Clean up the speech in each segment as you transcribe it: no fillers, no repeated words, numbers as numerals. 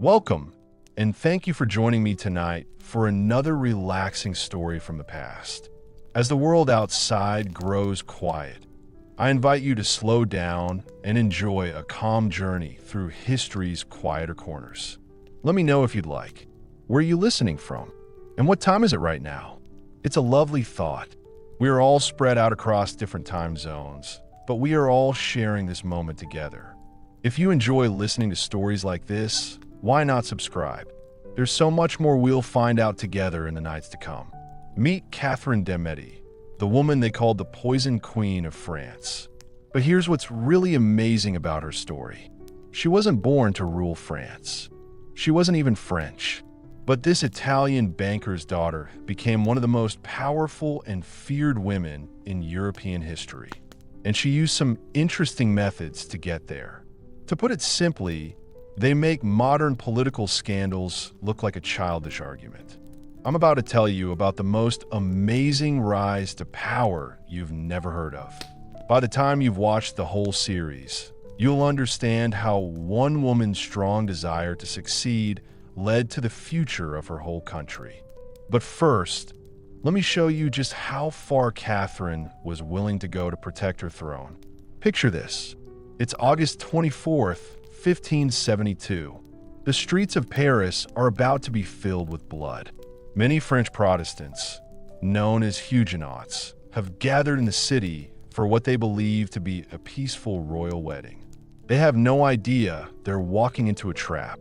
Welcome, and thank you for joining me tonight for another relaxing story from the past. As the world outside grows quiet, I invite you to slow down and enjoy a calm journey through history's quieter corners. Let me know if you'd like. Where are you listening from? And what time is it right now? It's a lovely thought. We are all spread out across different time zones, but we are all sharing this moment together. If you enjoy listening to stories like this, why not subscribe? There's so much more we'll find out together in the nights to come. Meet Catherine de Medici, the woman they called the Poison Queen of France. But here's what's really amazing about her story. She wasn't born to rule France. She wasn't even French. But this Italian banker's daughter became one of the most powerful and feared women in European history. And she used some interesting methods to get there. To put it simply, they make modern political scandals look like a childish argument. I'm about to tell you about the most amazing rise to power you've never heard of. By the time you've watched the whole series, you'll understand how one woman's strong desire to succeed led to the future of her whole country. But first, let me show you just how far Catherine was willing to go to protect her throne. Picture this. It's August 24th, 1572. The streets of Paris are about to be filled with blood. Many French Protestants, known as Huguenots, have gathered in the city for what they believe to be a peaceful royal wedding. They have no idea they're walking into a trap.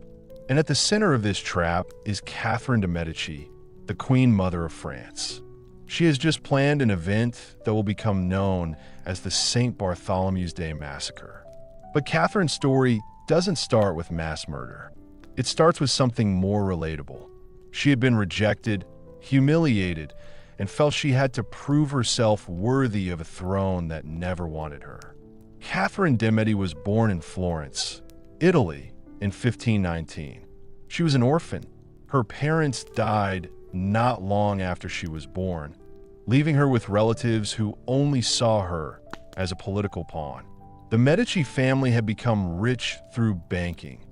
And at the center of this trap is Catherine de Medici, the Queen Mother of France. She has just planned an event that will become known as the St. Bartholomew's Day Massacre. But Catherine's story doesn't start with mass murder. It starts with something more relatable. She had been rejected, humiliated, and felt she had to prove herself worthy of a throne that never wanted her. Catherine de' Medici was born in Florence, Italy, in 1519. She was an orphan. Her parents died not long after she was born, leaving her with relatives who only saw her as a political pawn. The Medici family had become rich through banking,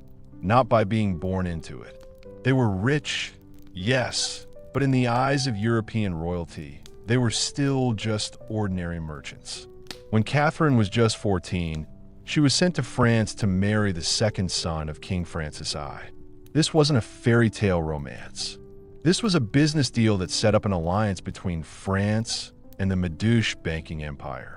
not by being born into it. They were rich, yes, but in the eyes of European royalty, they were still just ordinary merchants. When Catherine was just 14, she was sent to France to marry the second son of King Francis I. This wasn't a fairy tale romance. This was a business deal that set up an alliance between France and the Medici banking empire.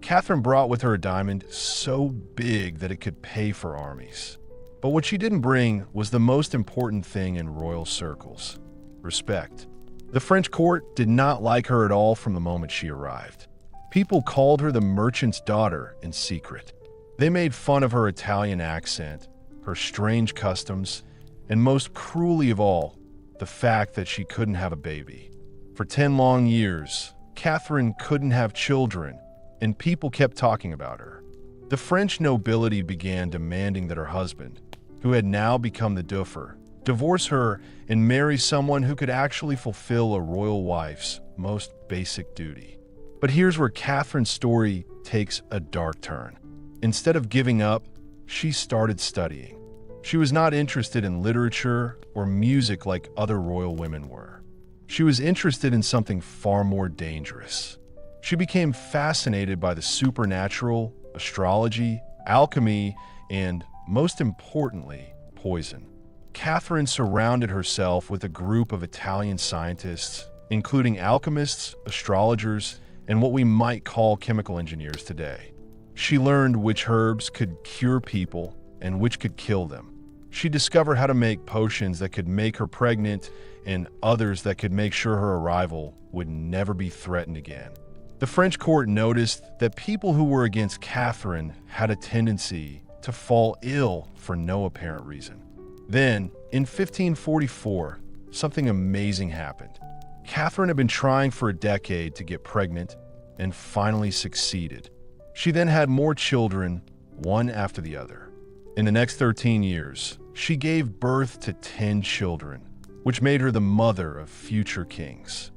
Catherine brought with her a diamond so big that it could pay for armies. But what she didn't bring was the most important thing in royal circles: respect. The French court did not like her at all from the moment she arrived. People called her the merchant's daughter in secret. They made fun of her Italian accent, her strange customs, and most cruelly of all, the fact that she couldn't have a baby. For 10 long years, Catherine couldn't have children, and people kept talking about her. The French nobility began demanding that her husband, who had now become the Dauphin, divorce her and marry someone who could actually fulfill a royal wife's most basic duty. But here's where Catherine's story takes a dark turn. Instead of giving up, she started studying. She was not interested in literature or music like other royal women were. She was interested in something far more dangerous. She became fascinated by the supernatural, astrology, alchemy, and, most importantly, poison. Catherine surrounded herself with a group of Italian scientists, including alchemists, astrologers, and what we might call chemical engineers today. She learned which herbs could cure people and which could kill them. She discovered how to make potions that could make her pregnant and others that could make sure her arrival would never be threatened again. The French court noticed that people who were against Catherine had a tendency to fall ill for no apparent reason. Then, in 1544, something amazing happened. Catherine had been trying for a decade to get pregnant and finally succeeded. She then had more children, one after the other. In the next 13 years, she gave birth to 10 children, which made her the mother of future kings.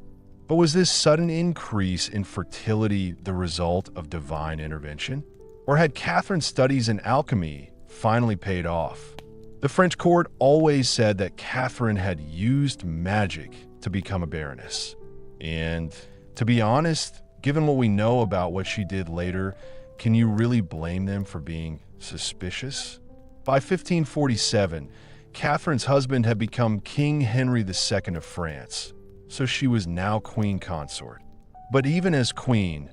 But was this sudden increase in fertility the result of divine intervention? Or had Catherine's studies in alchemy finally paid off? The French court always said that Catherine had used magic to become a baroness. And to be honest, given what we know about what she did later, can you really blame them for being suspicious? By 1547, Catherine's husband had become King Henry II of France, so she was now queen consort. But even as queen,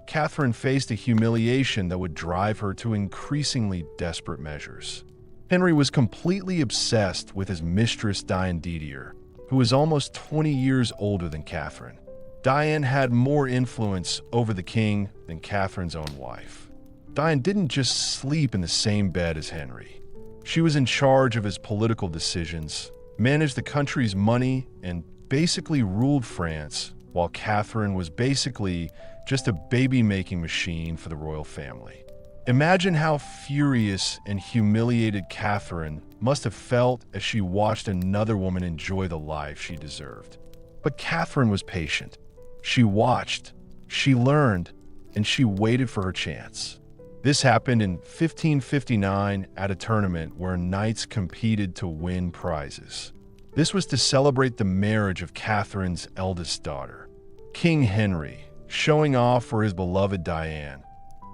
Catherine faced a humiliation that would drive her to increasingly desperate measures. Henry was completely obsessed with his mistress Diane Didier, who was almost 20 years older than Catherine. Diane had more influence over the king than Catherine's own wife. Diane didn't just sleep in the same bed as Henry. She was in charge of his political decisions, managed the country's money, and basically ruled France, while Catherine was basically just a baby-making machine for the royal family. Imagine how furious and humiliated Catherine must have felt as she watched another woman enjoy the life she deserved. But Catherine was patient. She watched, she learned, and she waited for her chance. This happened in 1559 at a tournament where knights competed to win prizes. This was to celebrate the marriage of Catherine's eldest daughter. King Henry, showing off for his beloved Diane,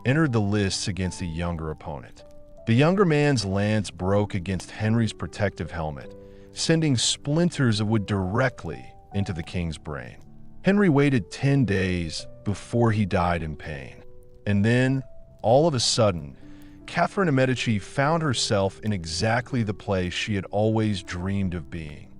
entered the lists against a younger opponent. The younger man's lance broke against Henry's protective helmet, sending splinters of wood directly into the king's brain. Henry waited 10 days before he died in pain. And then, all of a sudden, Catherine de Medici found herself in exactly the place she had always dreamed of being,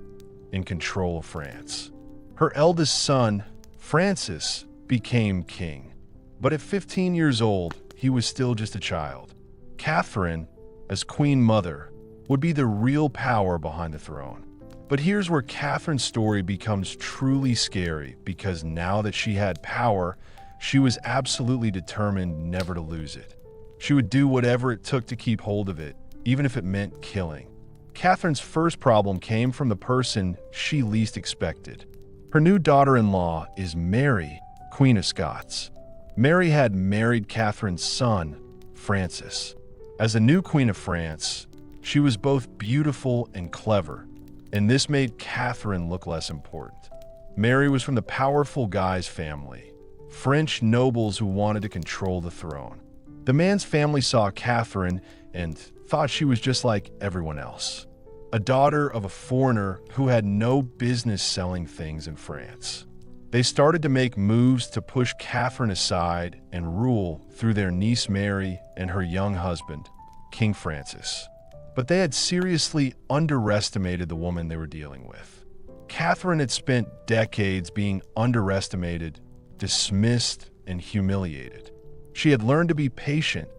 in control of France. Her eldest son, Francis, became king. But at 15 years old, he was still just a child. Catherine, as queen mother, would be the real power behind the throne. But here's where Catherine's story becomes truly scary, because now that she had power, she was absolutely determined never to lose it. She would do whatever it took to keep hold of it, even if it meant killing. Catherine's first problem came from the person she least expected. Her new daughter-in-law is Mary, Queen of Scots. Mary had married Catherine's son, Francis. As a new Queen of France, she was both beautiful and clever, and this made Catherine look less important. Mary was from the powerful Guise family, French nobles who wanted to control the throne. The man's family saw Catherine and thought she was just like everyone else, a daughter of a foreigner who had no business selling things in France. They started to make moves to push Catherine aside and rule through their niece Mary and her young husband, King Francis. But they had seriously underestimated the woman they were dealing with. Catherine had spent decades being underestimated, dismissed, and humiliated. She had learned to be patient,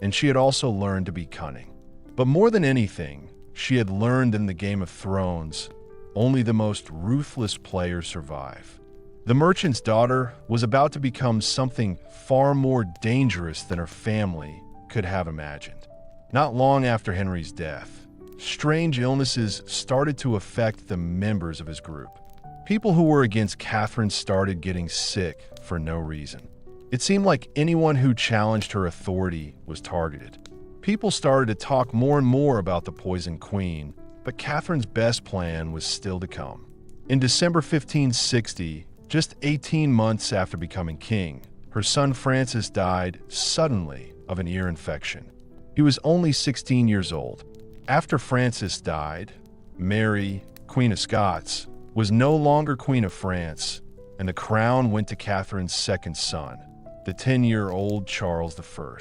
and she had also learned to be cunning. But more than anything, she had learned in the Game of Thrones, only the most ruthless players survive. The merchant's daughter was about to become something far more dangerous than her family could have imagined. Not long after Henry's death, strange illnesses started to affect the members of his group. People who were against Catherine started getting sick for no reason. It seemed like anyone who challenged her authority was targeted. People started to talk more and more about the Poisoned Queen, but Catherine's best plan was still to come. In December 1560, just 18 months after becoming king, her son Francis died suddenly of an ear infection. He was only 16 years old. After Francis died, Mary, Queen of Scots, was no longer Queen of France, and the crown went to Catherine's second son, the 10-year-old Charles I.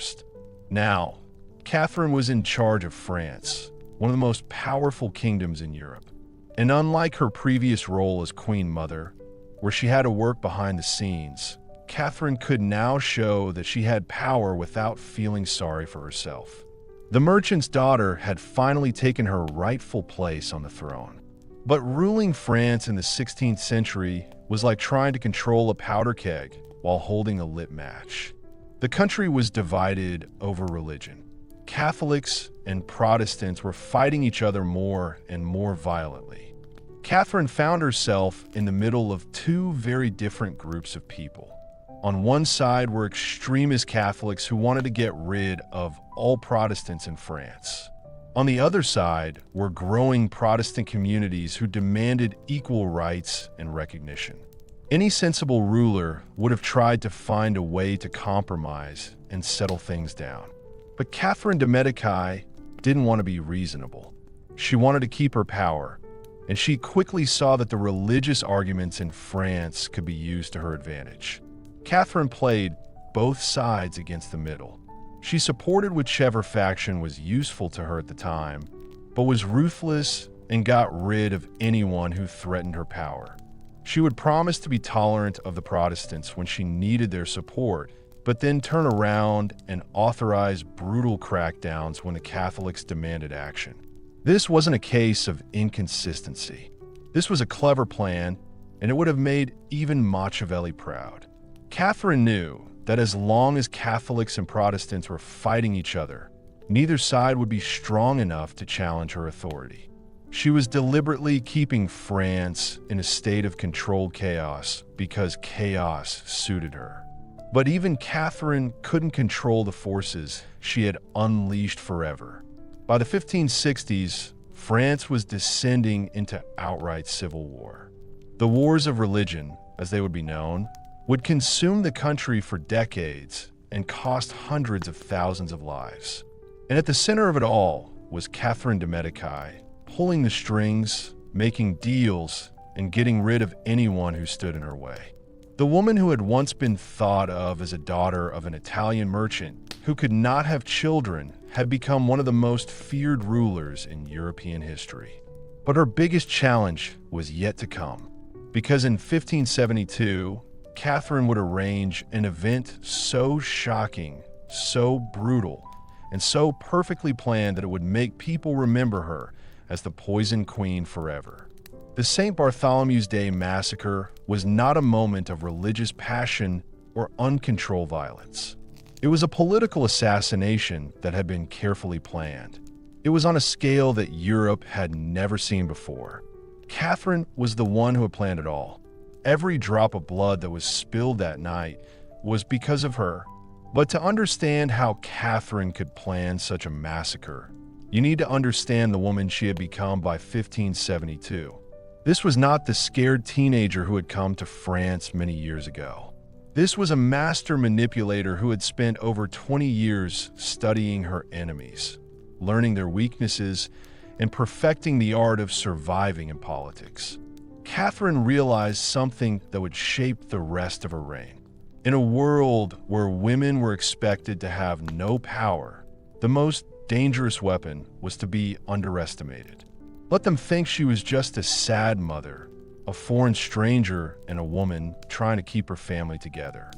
Now, Catherine was in charge of France, one of the most powerful kingdoms in Europe. And unlike her previous role as Queen Mother, where she had to work behind the scenes, Catherine could now show that she had power without feeling sorry for herself. The merchant's daughter had finally taken her rightful place on the throne. But ruling France in the 16th century was like trying to control a powder keg while holding a lit match. The country was divided over religion. Catholics and Protestants were fighting each other more and more violently. Catherine found herself in the middle of two very different groups of people. On one side were extremist Catholics who wanted to get rid of all Protestants in France. On the other side were growing Protestant communities who demanded equal rights and recognition. Any sensible ruler would have tried to find a way to compromise and settle things down. But Catherine de Medici didn't want to be reasonable. She wanted to keep her power, and she quickly saw that the religious arguments in France could be used to her advantage. Catherine played both sides against the middle. She supported whichever faction was useful to her at the time, but was ruthless and got rid of anyone who threatened her power. She would promise to be tolerant of the Protestants when she needed their support, but then turn around and authorize brutal crackdowns when the Catholics demanded action. This wasn't a case of inconsistency. This was a clever plan, and it would have made even Machiavelli proud. Catherine knew that as long as Catholics and Protestants were fighting each other, neither side would be strong enough to challenge her authority. She was deliberately keeping France in a state of controlled chaos because chaos suited her. But even Catherine couldn't control the forces she had unleashed forever. By the 1560s, France was descending into outright civil war. The wars of religion, as they would be known, would consume the country for decades and cost hundreds of thousands of lives. And at the center of it all was Catherine de Medici, pulling the strings, making deals, and getting rid of anyone who stood in her way. The woman who had once been thought of as a daughter of an Italian merchant who could not have children had become one of the most feared rulers in European history. But her biggest challenge was yet to come, because in 1572, Catherine would arrange an event so shocking, so brutal, and so perfectly planned that it would make people remember her as the Poison Queen forever. The St. Bartholomew's Day Massacre was not a moment of religious passion or uncontrolled violence. It was a political assassination that had been carefully planned. It was on a scale that Europe had never seen before. Catherine was the one who had planned it all. Every drop of blood that was spilled that night was because of her. But to understand how Catherine could plan such a massacre, you need to understand the woman she had become by 1572. This was not the scared teenager who had come to France many years ago. This was a master manipulator who had spent over 20 years studying her enemies, learning their weaknesses, and perfecting the art of surviving in politics. Catherine realized something that would shape the rest of her reign. In a world where women were expected to have no power, the most dangerous weapon was to be underestimated. Let them think she was just a sad mother, a foreign stranger, and a woman trying to keep her family together.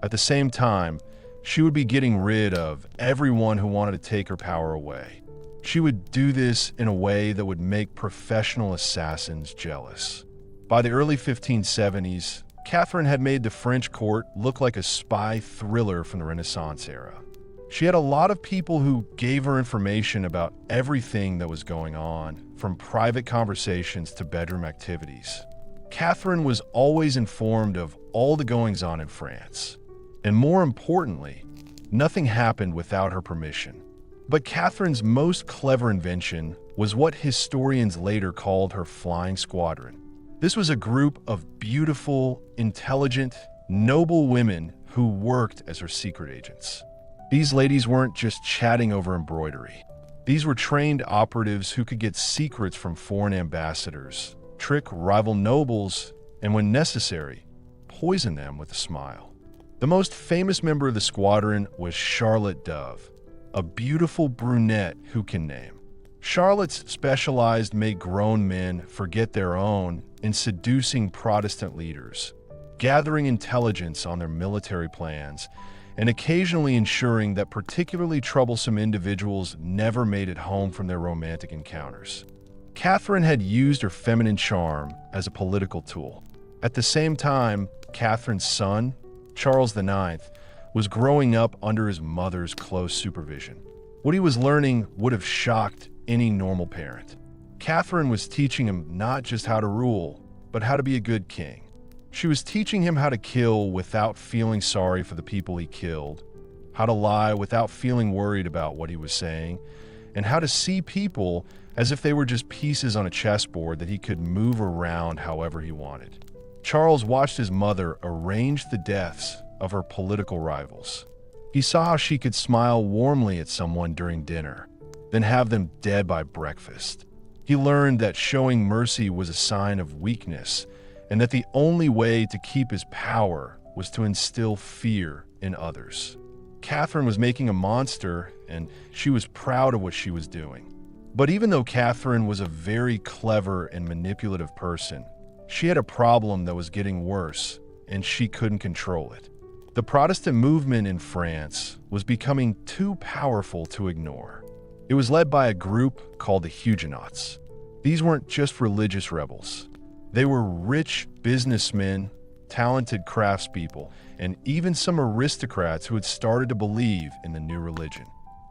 At the same time, she would be getting rid of everyone who wanted to take her power away. She would do this in a way that would make professional assassins jealous. By the early 1570s, Catherine had made the French court look like a spy thriller from the Renaissance era. She had a lot of people who gave her information about everything that was going on, from private conversations to bedroom activities. Catherine was always informed of all the goings-on in France. And more importantly, nothing happened without her permission. But Catherine's most clever invention was what historians later called her flying squadron. This was a group of beautiful, intelligent, noble women who worked as her secret agents. These ladies weren't just chatting over embroidery. These were trained operatives who could get secrets from foreign ambassadors, trick rival nobles, and when necessary, poison them with a smile. The most famous member of the squadron was Charlotte Dove, a beautiful brunette who can name. Charlotte's specialized made grown men forget their own in seducing Protestant leaders, gathering intelligence on their military plans, and occasionally ensuring that particularly troublesome individuals never made it home from their romantic encounters. Catherine had used her feminine charm as a political tool. At the same time, Catherine's son, Charles IX, was growing up under his mother's close supervision. What he was learning would have shocked any normal parent. Catherine was teaching him not just how to rule, but how to be a good king. She was teaching him how to kill without feeling sorry for the people he killed, how to lie without feeling worried about what he was saying, and how to see people as if they were just pieces on a chessboard that he could move around however he wanted. Charles watched his mother arrange the deaths of her political rivals. He saw how she could smile warmly at someone during dinner, then have them dead by breakfast. He learned that showing mercy was a sign of weakness, and that the only way to keep his power was to instill fear in others. Catherine was making a monster, and she was proud of what she was doing. But even though Catherine was a very clever and manipulative person, she had a problem that was getting worse, and she couldn't control it. The Protestant movement in France was becoming too powerful to ignore. It was led by a group called the Huguenots. These weren't just religious rebels. They were rich businessmen, talented craftspeople, and even some aristocrats who had started to believe in the new religion.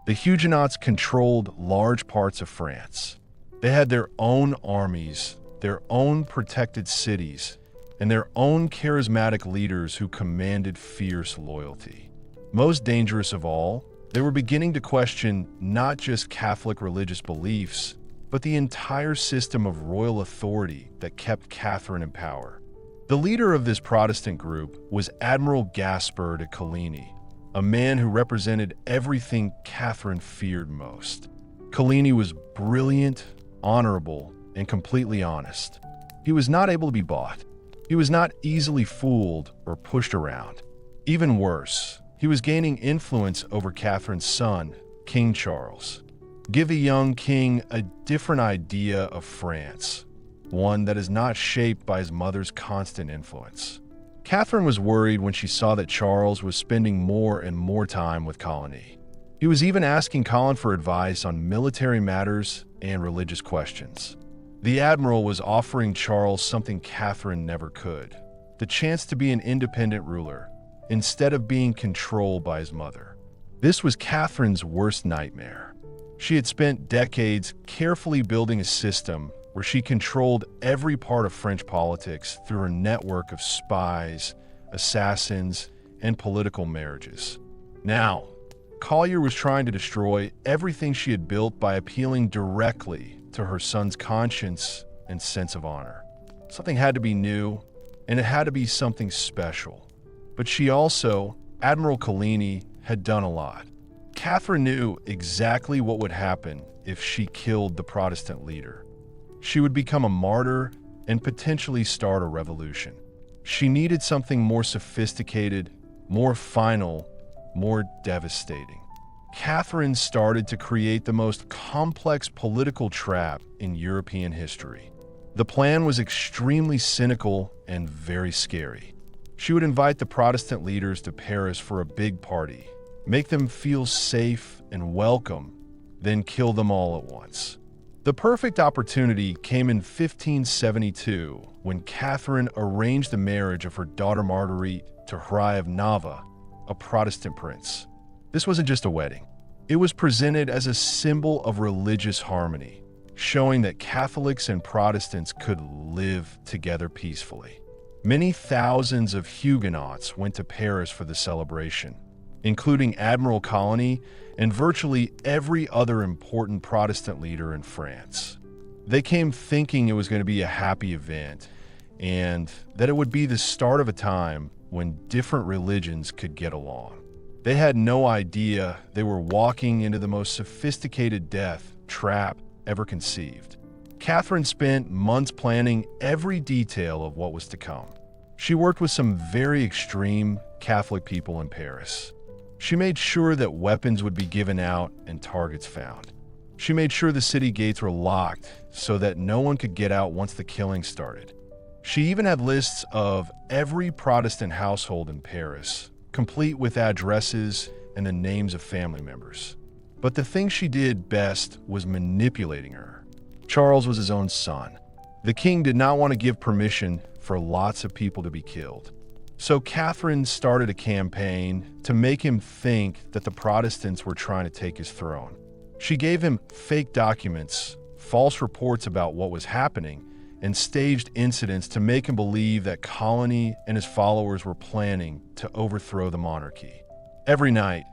The Huguenots controlled large parts of France. They had their own armies, their own protected cities, and their own charismatic leaders who commanded fierce loyalty. Most dangerous of all, they were beginning to question not just Catholic religious beliefs, but the entire system of royal authority that kept Catherine in power. The leader of this Protestant group was Admiral Gaspar de Coligny, a man who represented everything Catherine feared most. Coligny was brilliant, honorable, and completely honest. He was not able to be bought. He was not easily fooled or pushed around. Even worse, he was gaining influence over Catherine's son, King Charles. Give a young king a different idea of France, one that is not shaped by his mother's constant influence. Catherine was worried when she saw that Charles was spending more and more time with Coligny. He was even asking Colin for advice on military matters and religious questions. The admiral was offering Charles something Catherine never could: the chance to be an independent ruler, instead of being controlled by his mother. This was Catherine's worst nightmare. She had spent decades carefully building a system where she controlled every part of French politics through her network of spies, assassins, and political marriages. Now, Collier was trying to destroy everything she had built by appealing directly to her son's conscience and sense of honor. Something had to be new, and it had to be something special. But she also, Admiral Coligny, had done a lot. Catherine knew exactly what would happen if she killed the Protestant leader. She would become a martyr and potentially start a revolution. She needed something more sophisticated, more final, more devastating. Catherine started to create the most complex political trap in European history. The plan was extremely cynical and very scary. She would invite the Protestant leaders to Paris for a big party, make them feel safe and welcome, then kill them all at once. The perfect opportunity came in 1572 when Catherine arranged the marriage of her daughter Marguerite to Henri of Navarre, a Protestant prince. This wasn't just a wedding. It was presented as a symbol of religious harmony, showing that Catholics and Protestants could live together peacefully. Many thousands of Huguenots went to Paris for the celebration, including Admiral Coligny and virtually every other important Protestant leader in France. They came thinking it was going to be a happy event, and that it would be the start of a time when different religions could get along. They had no idea they were walking into the most sophisticated death trap ever conceived. Catherine spent months planning every detail of what was to come. She worked with some very extreme Catholic people in Paris. She made sure that weapons would be given out and targets found. She made sure the city gates were locked so that no one could get out once the killing started. She even had lists of every Protestant household in Paris, complete with addresses and the names of family members. But the thing she did best was manipulating her. Charles was his own son. The king did not want to give permission for lots of people to be killed. So Catherine started a campaign to make him think that the Protestants were trying to take his throne. She gave him fake documents, false reports about what was happening, and staged incidents to make him believe that Coligny and his followers were planning to overthrow the monarchy. Every night,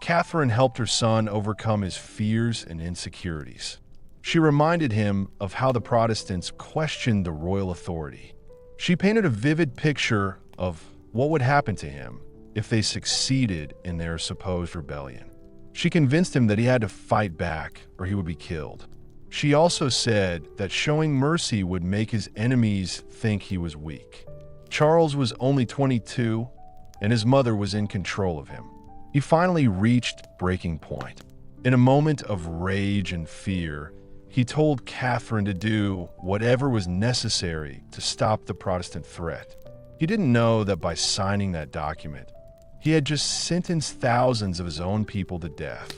Catherine helped her son overcome his fears and insecurities. She reminded him of how the Protestants questioned the royal authority. She painted a vivid picture of what would happen to him if they succeeded in their supposed rebellion. She convinced him that he had to fight back or he would be killed. She also said that showing mercy would make his enemies think he was weak. Charles was only 22, and his mother was in control of him. He finally reached breaking point. In a moment of rage and fear, he told Catherine to do whatever was necessary to stop the Protestant threat. He didn't know that by signing that document, he had just sentenced thousands of his own people to death.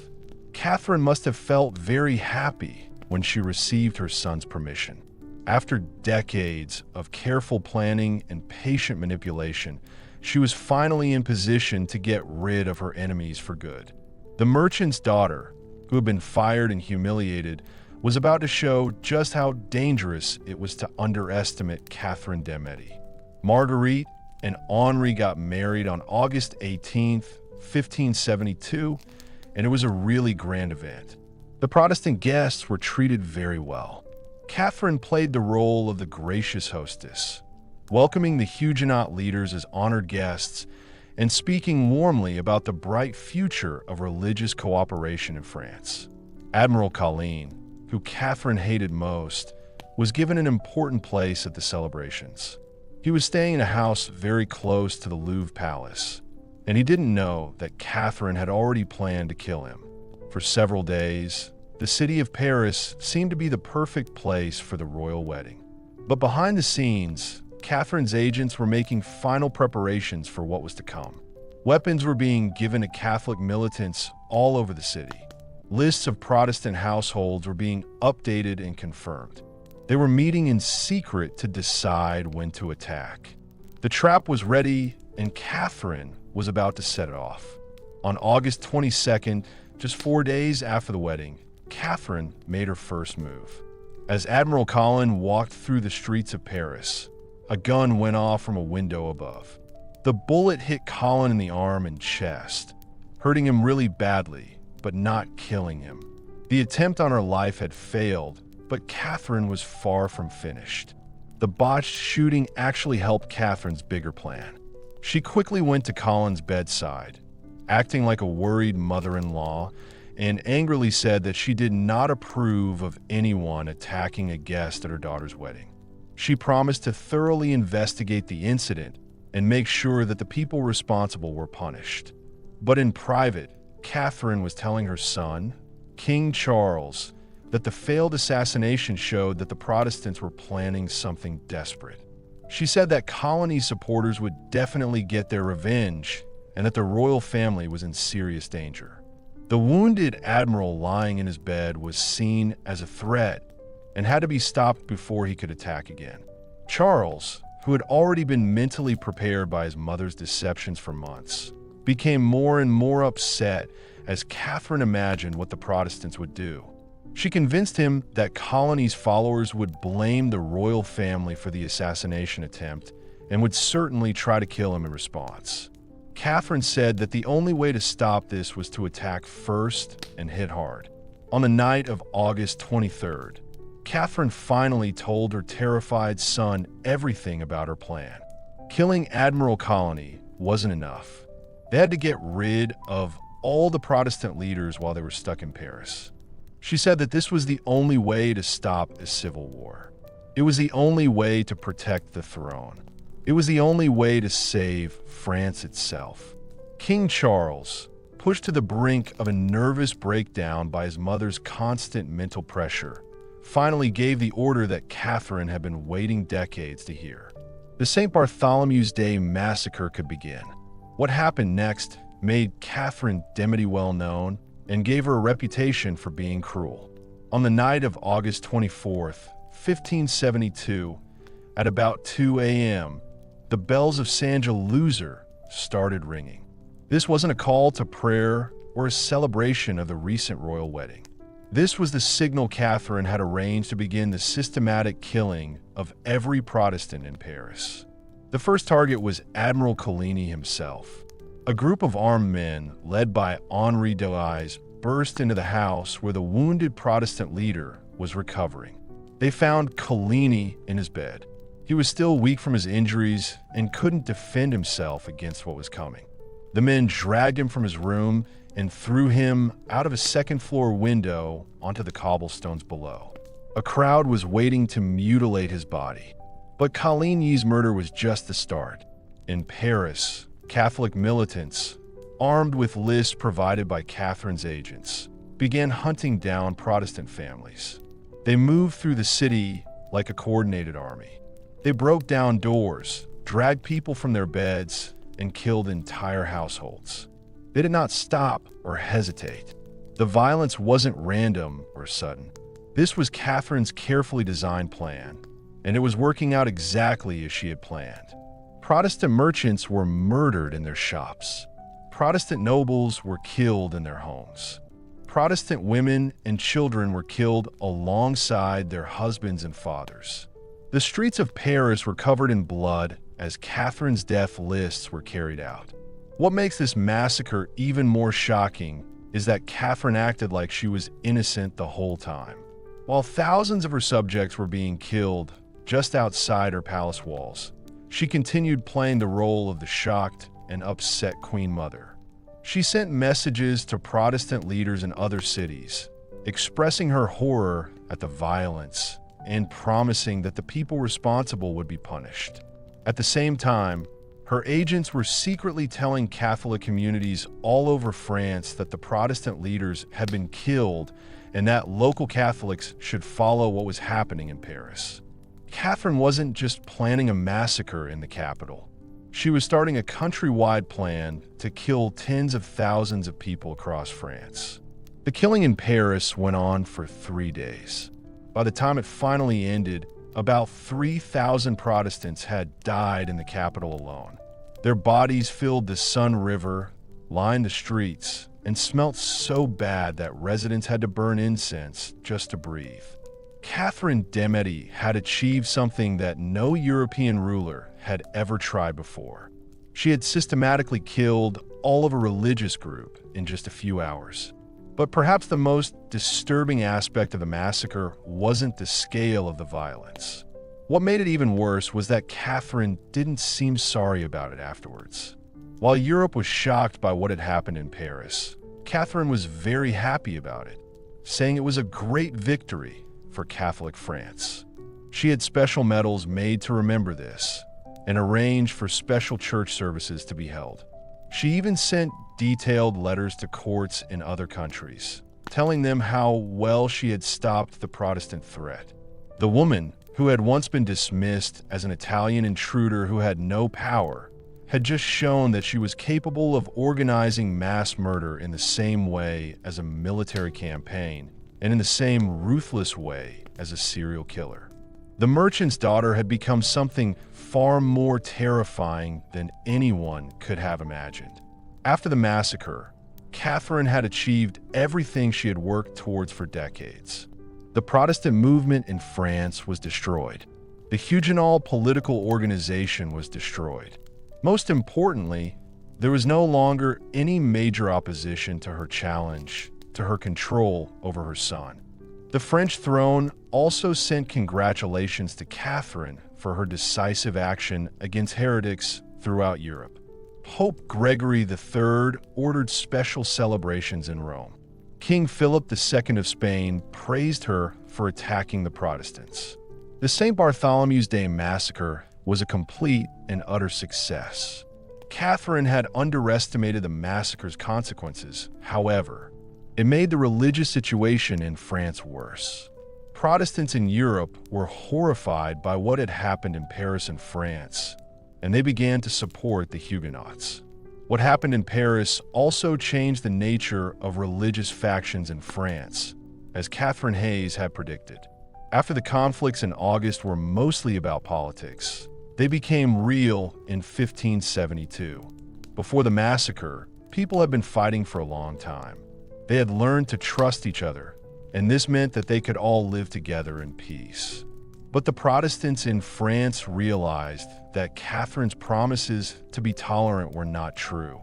Catherine must have felt very happy when she received her son's permission. After decades of careful planning and patient manipulation, she was finally in position to get rid of her enemies for good. The merchant's daughter, who had been fired and humiliated, was about to show just how dangerous it was to underestimate Catherine de Medici. Marguerite and Henri got married on August 18th, 1572, and it was a really grand event. The Protestant guests were treated very well. Catherine played the role of the gracious hostess, welcoming the Huguenot leaders as honored guests and speaking warmly about the bright future of religious cooperation in France. Admiral Coligny, who Catherine hated most, was given an important place at the celebrations. He was staying in a house very close to the Louvre Palace, and he didn't know that Catherine had already planned to kill him. For several days, the city of Paris seemed to be the perfect place for the royal wedding. But behind the scenes, Catherine's agents were making final preparations for what was to come. Weapons were being given to Catholic militants all over the city. Lists of Protestant households were being updated and confirmed. They were meeting in secret to decide when to attack. The trap was ready, and Catherine was about to set it off. On August 22nd, just 4 days after the wedding, Catherine made her first move. As Admiral Coligny walked through the streets of Paris, a gun went off from a window above. The bullet hit Coligny in the arm and chest, hurting him really badly, but not killing him. The attempt on her life had failed, but Catherine was far from finished. The botched shooting actually helped Catherine's bigger plan. She quickly went to Coligny's bedside, acting like a worried mother-in-law, and angrily said that she did not approve of anyone attacking a guest at her daughter's wedding. She promised to thoroughly investigate the incident and make sure that the people responsible were punished. But in private, Catherine was telling her son, King Charles, that the failed assassination showed that the Protestants were planning something desperate. She said that Coligny supporters would definitely get their revenge and that the royal family was in serious danger. The wounded admiral lying in his bed was seen as a threat and had to be stopped before he could attack again. Charles, who had already been mentally prepared by his mother's deceptions for months, became more and more upset as Catherine imagined what the Protestants would do. She convinced him that Coligny's followers would blame the royal family for the assassination attempt and would certainly try to kill him in response. Catherine said that the only way to stop this was to attack first and hit hard. On the night of August 23rd, Catherine finally told her terrified son everything about her plan. Killing Admiral Coligny wasn't enough. They had to get rid of all the Protestant leaders while they were stuck in Paris. She said that this was the only way to stop a civil war. It was the only way to protect the throne. It was the only way to save France itself. King Charles, pushed to the brink of a nervous breakdown by his mother's constant mental pressure, finally gave the order that Catherine had been waiting decades to hear. The St. Bartholomew's Day massacre could begin. What happened next made Catherine de Medici well known and gave her a reputation for being cruel. On the night of August 24th, 1572, at about 2 a.m., the bells of Saint-Gilles started ringing. This wasn't a call to prayer or a celebration of the recent royal wedding. This was the signal Catherine had arranged to begin the systematic killing of every Protestant in Paris. The first target was Admiral Coligny himself. A group of armed men, led by Henri de Medici, burst into the house where the wounded Protestant leader was recovering. They found Coligny in his bed. He was still weak from his injuries and couldn't defend himself against what was coming. The men dragged him from his room and threw him out of a second-floor window onto the cobblestones below. A crowd was waiting to mutilate his body. But Coligny's murder was just the start. In Paris, Catholic militants, armed with lists provided by Catherine's agents, began hunting down Protestant families. They moved through the city like a coordinated army. They broke down doors, dragged people from their beds, and killed entire households. They did not stop or hesitate. The violence wasn't random or sudden. This was Catherine's carefully designed plan, and it was working out exactly as she had planned. Protestant merchants were murdered in their shops. Protestant nobles were killed in their homes. Protestant women and children were killed alongside their husbands and fathers. The streets of Paris were covered in blood as Catherine's death lists were carried out. What makes this massacre even more shocking is that Catherine acted like she was innocent the whole time. While thousands of her subjects were being killed just outside her palace walls, she continued playing the role of the shocked and upset Queen Mother. She sent messages to Protestant leaders in other cities, expressing her horror at the violence and promising that the people responsible would be punished. At the same time, her agents were secretly telling Catholic communities all over France that the Protestant leaders had been killed and that local Catholics should follow what was happening in Paris. Catherine wasn't just planning a massacre in the capital. She was starting a countrywide plan to kill tens of thousands of people across France. The killing in Paris went on for 3 days. By the time it finally ended, about 3,000 Protestants had died in the capital alone. Their bodies filled the Sun River, lined the streets, and smelt so bad that residents had to burn incense just to breathe. Catherine de Medici had achieved something that no European ruler had ever tried before. She had systematically killed all of a religious group in just a few hours. But perhaps the most disturbing aspect of the massacre wasn't the scale of the violence. What made it even worse was that Catherine didn't seem sorry about it afterwards. While Europe was shocked by what had happened in Paris, Catherine was very happy about it, saying it was a great victory for Catholic France. She had special medals made to remember this and arranged for special church services to be held. She even sent detailed letters to courts in other countries, telling them how well she had stopped the Protestant threat. The woman, who had once been dismissed as an Italian intruder who had no power, had just shown that she was capable of organizing mass murder in the same way as a military campaign and in the same ruthless way as a serial killer. The merchant's daughter had become something far more terrifying than anyone could have imagined. After the massacre, Catherine had achieved everything she had worked towards for decades. The Protestant movement in France was destroyed. The Huguenot political organization was destroyed. Most importantly, there was no longer any major opposition to her challenge, to her control over her son. The French throne also sent congratulations to Catherine for her decisive action against heretics throughout Europe. Pope Gregory III ordered special celebrations in Rome. King Philip II of Spain praised her for attacking the Protestants. The St. Bartholomew's Day massacre was a complete and utter success. Catherine had underestimated the massacre's consequences. However, it made the religious situation in France worse. Protestants in Europe were horrified by what had happened in Paris and France, and they began to support the Huguenots. What happened in Paris also changed the nature of religious factions in France, as Catherine Hayes had predicted. After the conflicts in August were mostly about politics, they became real in 1572. Before the massacre, people had been fighting for a long time. They had learned to trust each other, and this meant that they could all live together in peace. But the Protestants in France realized that Catherine's promises to be tolerant were not true.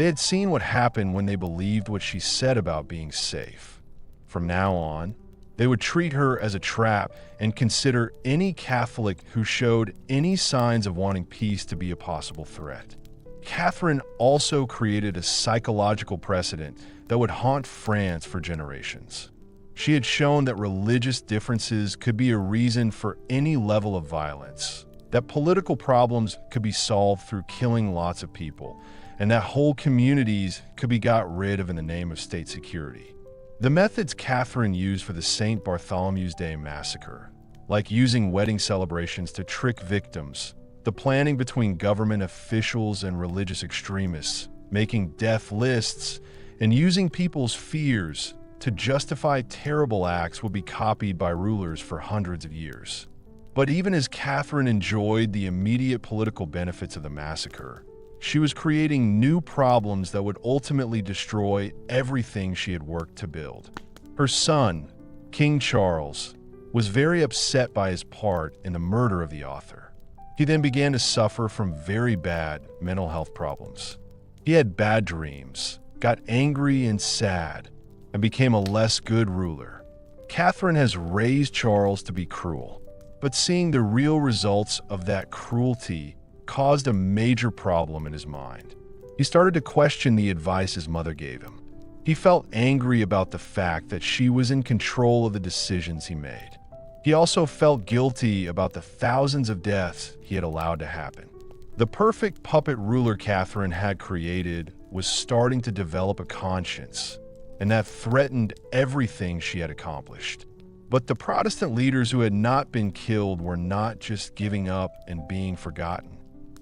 They had seen what happened when they believed what she said about being safe. From now on, they would treat her as a trap and consider any Catholic who showed any signs of wanting peace to be a possible threat. Catherine also created a psychological precedent that would haunt France for generations. She had shown that religious differences could be a reason for any level of violence, that political problems could be solved through killing lots of people, and that whole communities could be got rid of in the name of state security. The methods Catherine used for the St. Bartholomew's Day massacre, like using wedding celebrations to trick victims, the planning between government officials and religious extremists, making death lists, and using people's fears to justify terrible acts would be copied by rulers for hundreds of years. But even as Catherine enjoyed the immediate political benefits of the massacre, she was creating new problems that would ultimately destroy everything she had worked to build. Her son, King Charles, was very upset by his part in the murder of the author. He then began to suffer from very bad mental health problems. He had bad dreams, got angry and sad, and became a less good ruler. Catherine has raised Charles to be cruel, but seeing the real results of that cruelty caused a major problem in his mind. He started to question the advice his mother gave him. He felt angry about the fact that she was in control of the decisions he made. He also felt guilty about the thousands of deaths he had allowed to happen. The perfect puppet ruler Catherine had created was starting to develop a conscience, and that threatened everything she had accomplished. But the Protestant leaders who had not been killed were not just giving up and being forgotten.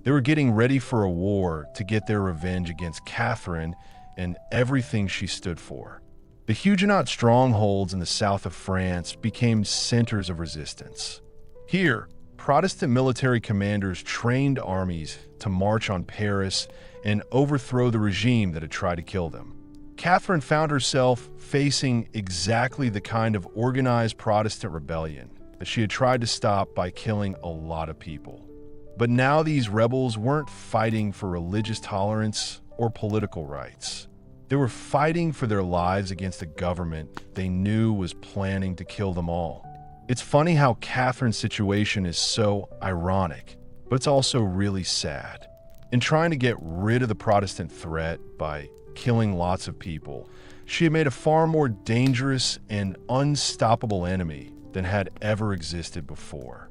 They were getting ready for a war to get their revenge against Catherine and everything she stood for. The Huguenot strongholds in the south of France became centers of resistance. Here, Protestant military commanders trained armies to march on Paris and overthrow the regime that had tried to kill them. Catherine found herself facing exactly the kind of organized Protestant rebellion that she had tried to stop by killing a lot of people. But now these rebels weren't fighting for religious tolerance or political rights. They were fighting for their lives against a government they knew was planning to kill them all. It's funny how Catherine's situation is so ironic, but it's also really sad. In trying to get rid of the Protestant threat by killing lots of people, she had made a far more dangerous and unstoppable enemy than had ever existed before.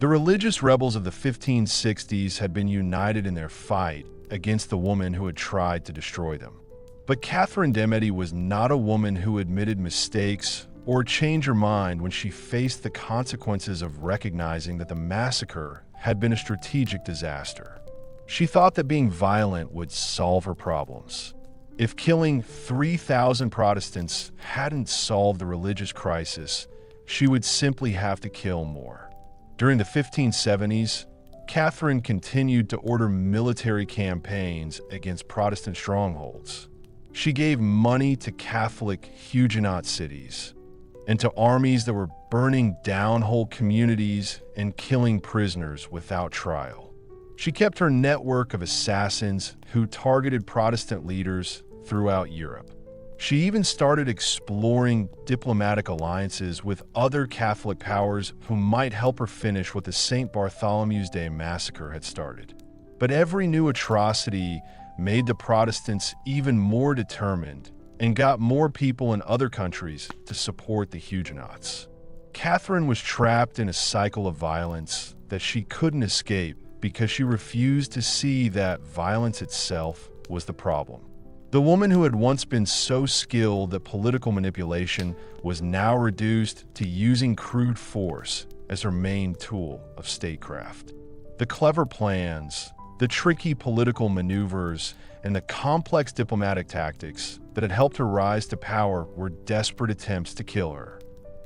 The religious rebels of the 1560s had been united in their fight against the woman who had tried to destroy them. But Catherine de Medici was not a woman who admitted mistakes or changed her mind when she faced the consequences of recognizing that the massacre had been a strategic disaster. She thought that being violent would solve her problems. If killing 3,000 Protestants hadn't solved the religious crisis, she would simply have to kill more. During the 1570s, Catherine continued to order military campaigns against Protestant strongholds. She gave money to Catholic Huguenot cities and to armies that were burning down whole communities and killing prisoners without trial. She kept her network of assassins who targeted Protestant leaders throughout Europe. She even started exploring diplomatic alliances with other Catholic powers who might help her finish what the St. Bartholomew's Day massacre had started. But every new atrocity made the Protestants even more determined and got more people in other countries to support the Huguenots. Catherine was trapped in a cycle of violence that she couldn't escape because she refused to see that violence itself was the problem. The woman who had once been so skilled at political manipulation was now reduced to using crude force as her main tool of statecraft. The clever plans, the tricky political maneuvers, and the complex diplomatic tactics that had helped her rise to power were desperate attempts to kill her.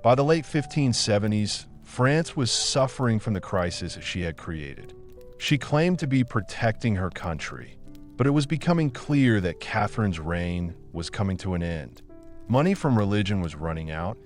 By the late 1570s, France was suffering from the crisis she had created. She claimed to be protecting her country, but it was becoming clear that Catherine's reign was coming to an end. Money from religion was running out,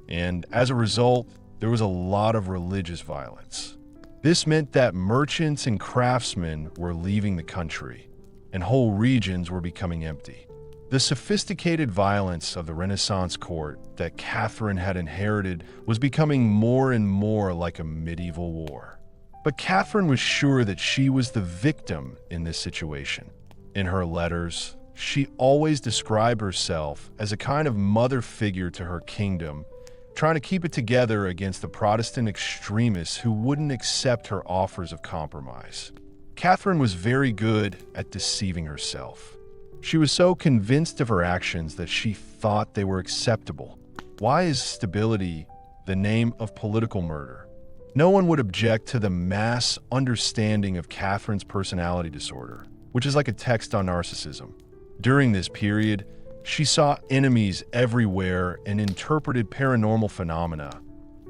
and as a result, there was a lot of religious violence. This meant that merchants and craftsmen were leaving the country. and whole regions were becoming empty. The sophisticated violence of the Renaissance court that Catherine had inherited was becoming more and more like a medieval war. But Catherine was sure that she was the victim in this situation. In her letters, she always described herself as a kind of mother figure to her kingdom, trying to keep it together against the Protestant extremists who wouldn't accept her offers of compromise. Catherine was very good at deceiving herself. She was so convinced of her actions that she thought they were acceptable. Why is stability the name of political murder? No one would object to the mass understanding of Catherine's personality disorder, which is like a text on narcissism. During this period, she saw enemies everywhere and interpreted paranormal phenomena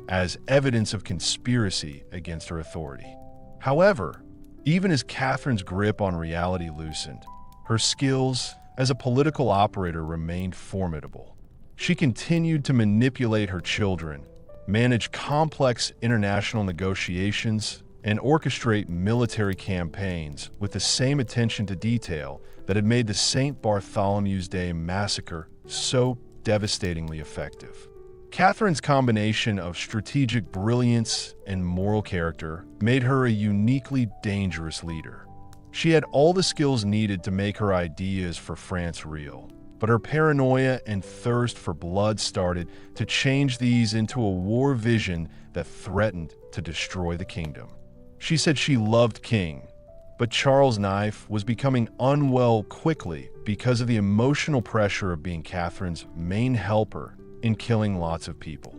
as evidence of conspiracy against her authority. However, even as Catherine's grip on reality loosened, her skills as a political operator remained formidable. She continued to manipulate her children, manage complex international negotiations, and orchestrate military campaigns with the same attention to detail that had made the St. Bartholomew's Day massacre so devastatingly effective. Catherine's combination of strategic brilliance and moral character made her a uniquely dangerous leader. She had all the skills needed to make her ideas for France real, but her paranoia and thirst for blood started to change these into a war vision that threatened to destroy the kingdom. She said she loved King, but Charles' knife was becoming unwell quickly because of the emotional pressure of being Catherine's main helper in killing lots of people.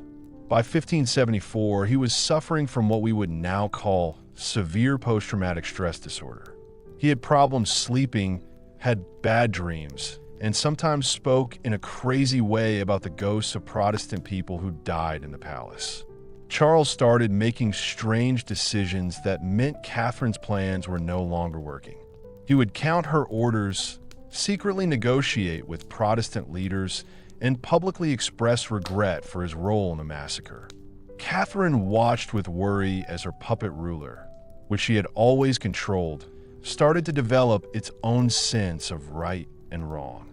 By 1574, he was suffering from what we would now call severe post-traumatic stress disorder. He had problems sleeping, had bad dreams, and sometimes spoke in a crazy way about the ghosts of Protestant people who died in the palace. Charles started making strange decisions that meant Catherine's plans were no longer working. He would count her orders, secretly negotiate with Protestant leaders, and publicly express regret for his role in the massacre. Catherine watched with worry as her puppet ruler, which she had always controlled, started to develop its own sense of right and wrong.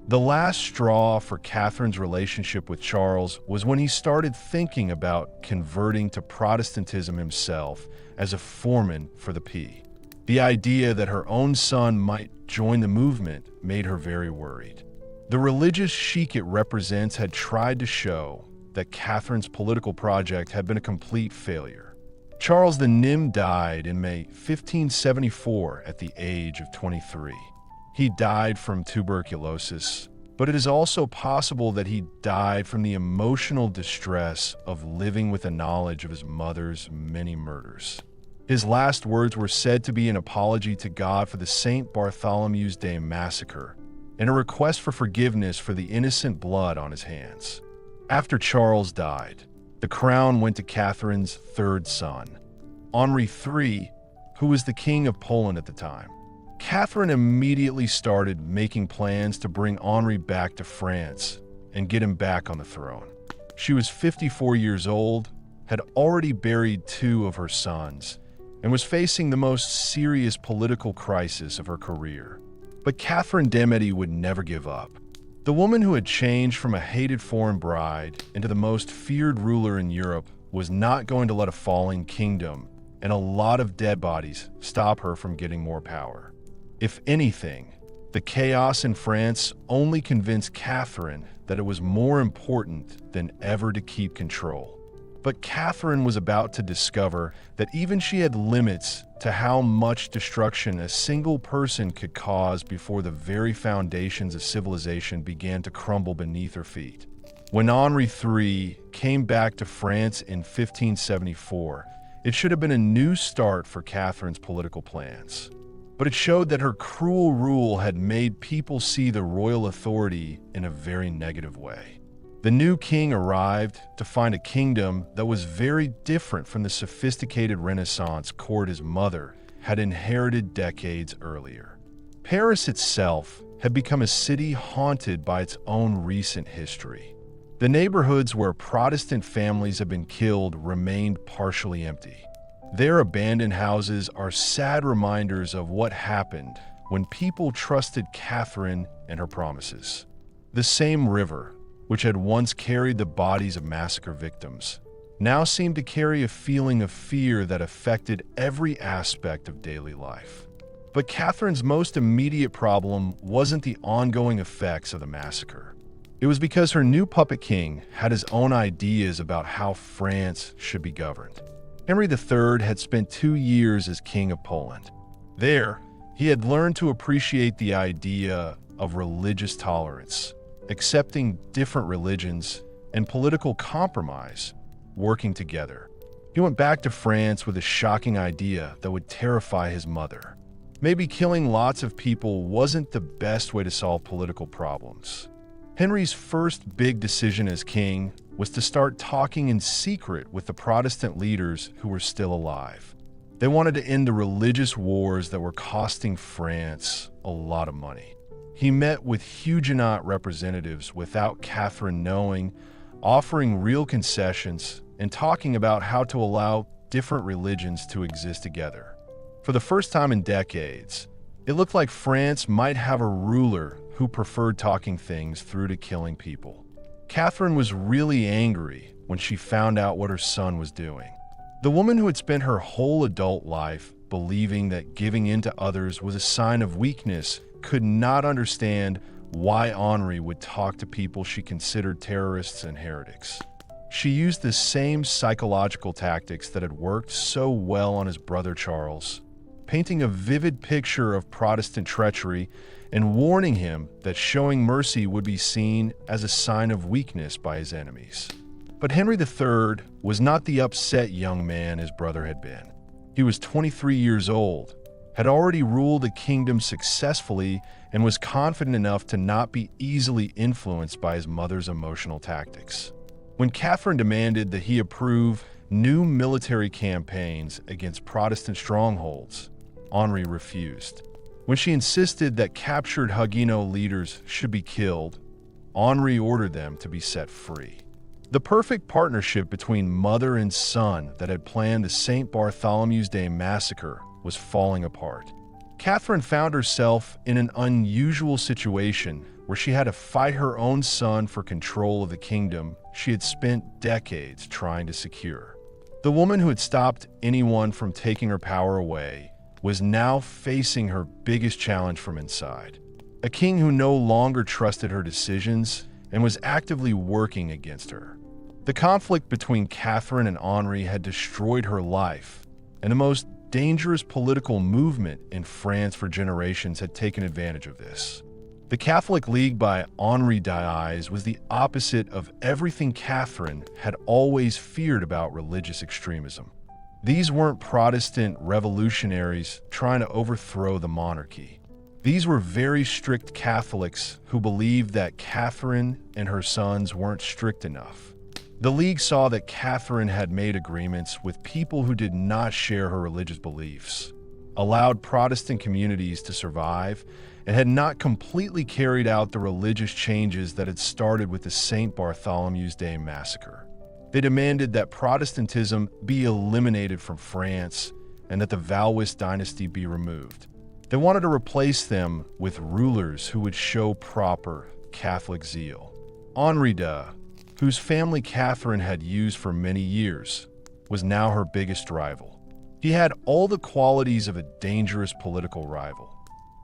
The last straw for Catherine's relationship with Charles was when he started thinking about converting to Protestantism himself as a foreman for the P. The idea that her own son might join the movement made her very worried. The religious chic it represents had tried to show that Catherine's political project had been a complete failure. Charles the Nym died in May 1574 at the age of 23. He died from tuberculosis, but it is also possible that he died from the emotional distress of living with the knowledge of his mother's many murders. His last words were said to be an apology to God for the St. Bartholomew's Day massacre and a request for forgiveness for the innocent blood on his hands. After Charles died, the crown went to Catherine's third son, Henri III, who was the king of Poland at the time. Catherine immediately started making plans to bring Henri back to France and get him back on the throne. She was 54 years old, had already buried 2 of her sons, and was facing the most serious political crisis of her career. But Catherine de Medici would never give up. The woman who had changed from a hated foreign bride into the most feared ruler in Europe was not going to let a falling kingdom and a lot of dead bodies stop her from getting more power. If anything, the chaos in France only convinced Catherine that it was more important than ever to keep control. But Catherine was about to discover that even she had limits to how much destruction a single person could cause before the very foundations of civilization began to crumble beneath her feet. When Henri III came back to France in 1574, it should have been a new start for Catherine's political plans. But it showed that her cruel rule had made people see the royal authority in a very negative way. The new king arrived to find a kingdom that was very different from the sophisticated Renaissance court his mother had inherited decades earlier. Paris itself had become a city haunted by its own recent history. The neighborhoods where Protestant families had been killed remained partially empty. Their abandoned houses are sad reminders of what happened when people trusted Catherine and her promises. The same river, which had once carried the bodies of massacre victims, now seemed to carry a feeling of fear that affected every aspect of daily life. But Catherine's most immediate problem wasn't the ongoing effects of the massacre. It was because her new puppet king had his own ideas about how France should be governed. Henry III had spent 2 years as King of Poland. There, he had learned to appreciate the idea of religious tolerance, accepting different religions, and political compromise working together. He went back to France with a shocking idea that would terrify his mother. Maybe killing lots of people wasn't the best way to solve political problems. Henry's first big decision as king was to start talking in secret with the Protestant leaders who were still alive. They wanted to end the religious wars that were costing France a lot of money. He met with Huguenot representatives without Catherine knowing, offering real concessions and talking about how to allow different religions to exist together. For the first time in decades, it looked like France might have a ruler who preferred talking things through to killing people. Catherine was really angry when she found out what her son was doing. The woman who had spent her whole adult life believing that giving in to others was a sign of weakness could not understand why Henri would talk to people she considered terrorists and heretics. She used the same psychological tactics that had worked so well on his brother Charles, painting a vivid picture of Protestant treachery and warning him that showing mercy would be seen as a sign of weakness by his enemies. But Henry III was not the upset young man his brother had been. He was 23 years old, had already ruled a kingdom successfully, and was confident enough to not be easily influenced by his mother's emotional tactics. When Catherine demanded that he approve new military campaigns against Protestant strongholds, Henri refused. When she insisted that captured Huguenot leaders should be killed, Henri ordered them to be set free. The perfect partnership between mother and son that had planned the St. Bartholomew's Day massacre was falling apart. Catherine found herself in an unusual situation where she had to fight her own son for control of the kingdom she had spent decades trying to secure. The woman who had stopped anyone from taking her power away was now facing her biggest challenge from inside. A king who no longer trusted her decisions and was actively working against her. The conflict between Catherine and Henri had destroyed her life, and the most dangerous political movement in France for generations had taken advantage of this. The Catholic League by Henri d'Ais was the opposite of everything Catherine had always feared about religious extremism. These weren't Protestant revolutionaries trying to overthrow the monarchy. These were very strict Catholics who believed that Catherine and her sons weren't strict enough. The League saw that Catherine had made agreements with people who did not share her religious beliefs, allowed Protestant communities to survive, and had not completely carried out the religious changes that had started with the St. Bartholomew's Day massacre. They demanded that Protestantism be eliminated from France and that the Valois dynasty be removed. They wanted to replace them with rulers who would show proper Catholic zeal. Henri d'Ais, whose family Catherine had used for many years, was now her biggest rival. He had all the qualities of a dangerous political rival.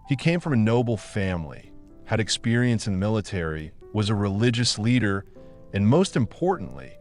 He came from a noble family, had experience in the military, was a religious leader, and most importantly,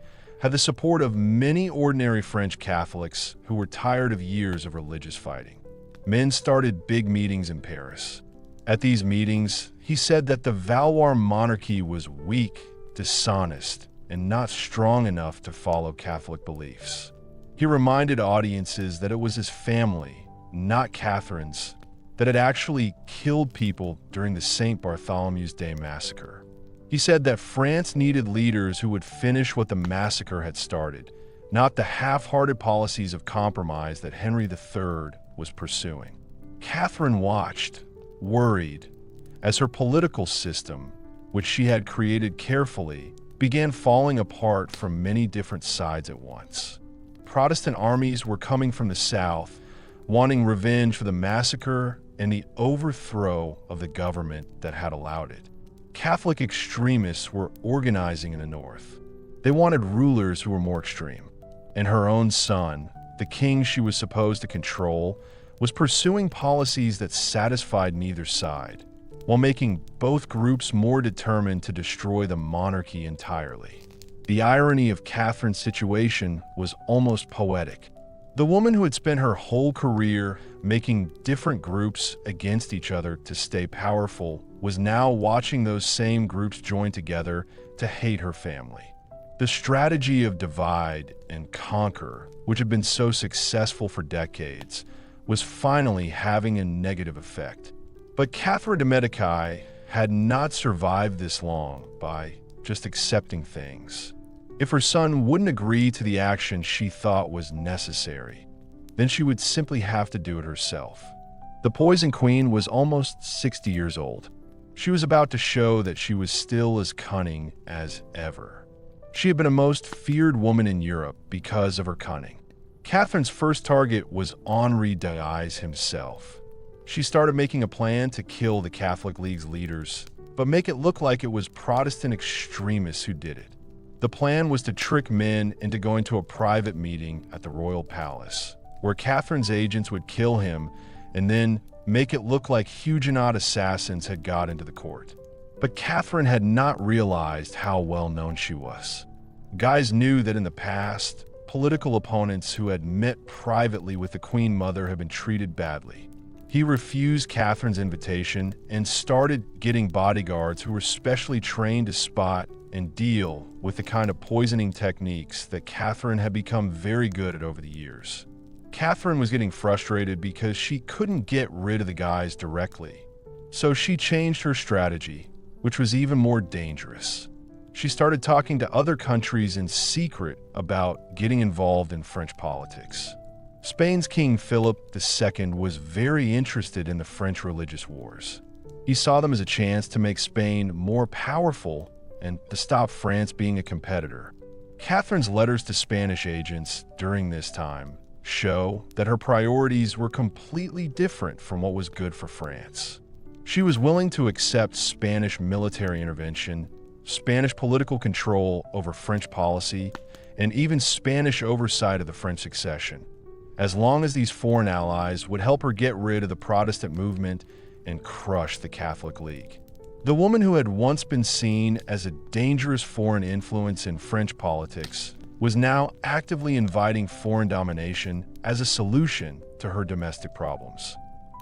had the support of many ordinary French Catholics who were tired of years of religious fighting. Men started big meetings in Paris. At these meetings, he said that the Valois monarchy was weak, dishonest, and not strong enough to follow Catholic beliefs. He reminded audiences that it was his family, not Catherine's, that had actually killed people during the St. Bartholomew's Day massacre. He said that France needed leaders who would finish what the massacre had started, not the half-hearted policies of compromise that Henry III was pursuing. Catherine watched, worried, as her political system, which she had created carefully, began falling apart from many different sides at once. Protestant armies were coming from the south, wanting revenge for the massacre and the overthrow of the government that had allowed it. Catholic extremists were organizing in the north. They wanted rulers who were more extreme. And her own son, the king she was supposed to control, was pursuing policies that satisfied neither side, while making both groups more determined to destroy the monarchy entirely. The irony of Catherine's situation was almost poetic. The woman who had spent her whole career making different groups against each other to stay powerful was now watching those same groups join together to hate her family. The strategy of divide and conquer, which had been so successful for decades, was finally having a negative effect. But Catherine de Medici had not survived this long by just accepting things. If her son wouldn't agree to the action she thought was necessary, then she would simply have to do it herself. The Poison Queen was almost 60 years old. She was about to show that she was still as cunning as ever. She had been a most feared woman in Europe because of her cunning. Catherine's first target was Henri d'Ailly's himself. She started making a plan to kill the Catholic League's leaders, but make it look like it was Protestant extremists who did it. The plan was to trick men into going to a private meeting at the royal palace, where Catherine's agents would kill him and then make it look like Huguenot assassins had got into the court. But Catherine had not realized how well known she was. Guys knew that in the past, political opponents who had met privately with the Queen Mother had been treated badly. He refused Catherine's invitation and started getting bodyguards who were specially trained to spot and deal with the kind of poisoning techniques that Catherine had become very good at over the years. Catherine was getting frustrated because she couldn't get rid of the guys directly. So she changed her strategy, which was even more dangerous. She started talking to other countries in secret about getting involved in French politics. Spain's King Philip II was very interested in the French religious wars. He saw them as a chance to make Spain more powerful and to stop France being a competitor. Catherine's letters to Spanish agents during this time show that her priorities were completely different from what was good for France. She was willing to accept Spanish military intervention, Spanish political control over French policy, and even Spanish oversight of the French succession, as long as these foreign allies would help her get rid of the Protestant movement and crush the Catholic League. The woman who had once been seen as a dangerous foreign influence in French politics was now actively inviting foreign domination as a solution to her domestic problems.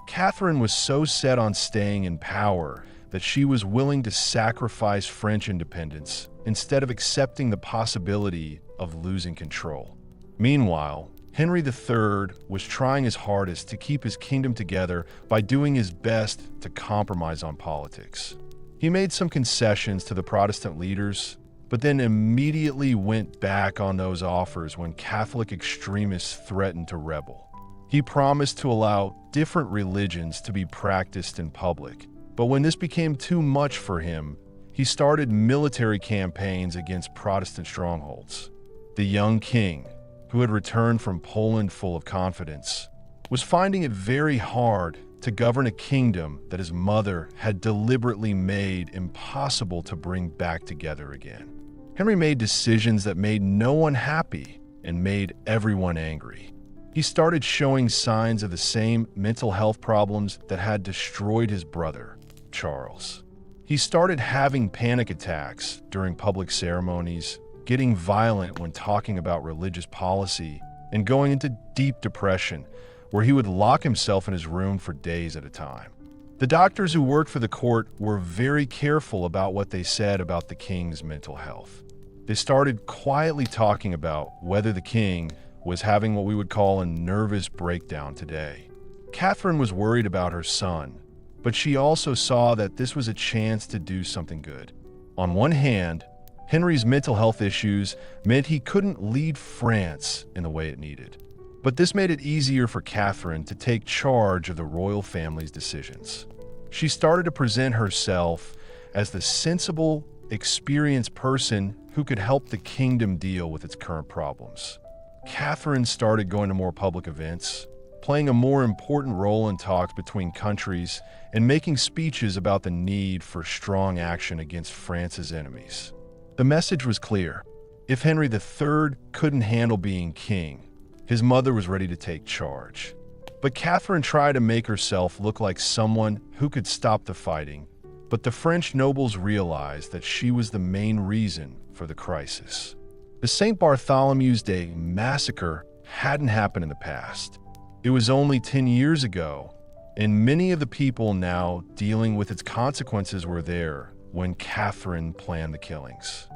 Catherine was so set on staying in power that she was willing to sacrifice French independence instead of accepting the possibility of losing control. Meanwhile, Henry III was trying his hardest to keep his kingdom together by doing his best to compromise on politics. He made some concessions to the Protestant leaders, but then immediately went back on those offers when Catholic extremists threatened to rebel. He promised to allow different religions to be practiced in public, but when this became too much for him, he started military campaigns against Protestant strongholds. The young king, who had returned from Poland full of confidence, was finding it very hard to govern a kingdom that his mother had deliberately made impossible to bring back together again. Henry made decisions that made no one happy and made everyone angry. He started showing signs of the same mental health problems that had destroyed his brother, Charles. He started having panic attacks during public ceremonies, getting violent when talking about religious policy, and going into deep depression, where he would lock himself in his room for days at a time. The doctors who worked for the court were very careful about what they said about the king's mental health. They started quietly talking about whether the king was having what we would call a nervous breakdown today. Catherine was worried about her son, but she also saw that this was a chance to do something good. On one hand, Henry's mental health issues meant he couldn't lead France in the way it needed. But this made it easier for Catherine to take charge of the royal family's decisions. She started to present herself as the sensible, experienced person who could help the kingdom deal with its current problems. Catherine started going to more public events, playing a more important role in talks between countries and making speeches about the need for strong action against France's enemies. The message was clear. If Henry III couldn't handle being king, his mother was ready to take charge. But Catherine tried to make herself look like someone who could stop the fighting, but the French nobles realized that she was the main reason for the crisis. The St. Bartholomew's Day massacre hadn't happened in the past. It was only 10 years ago, and many of the people now dealing with its consequences were there when Catherine planned the killings.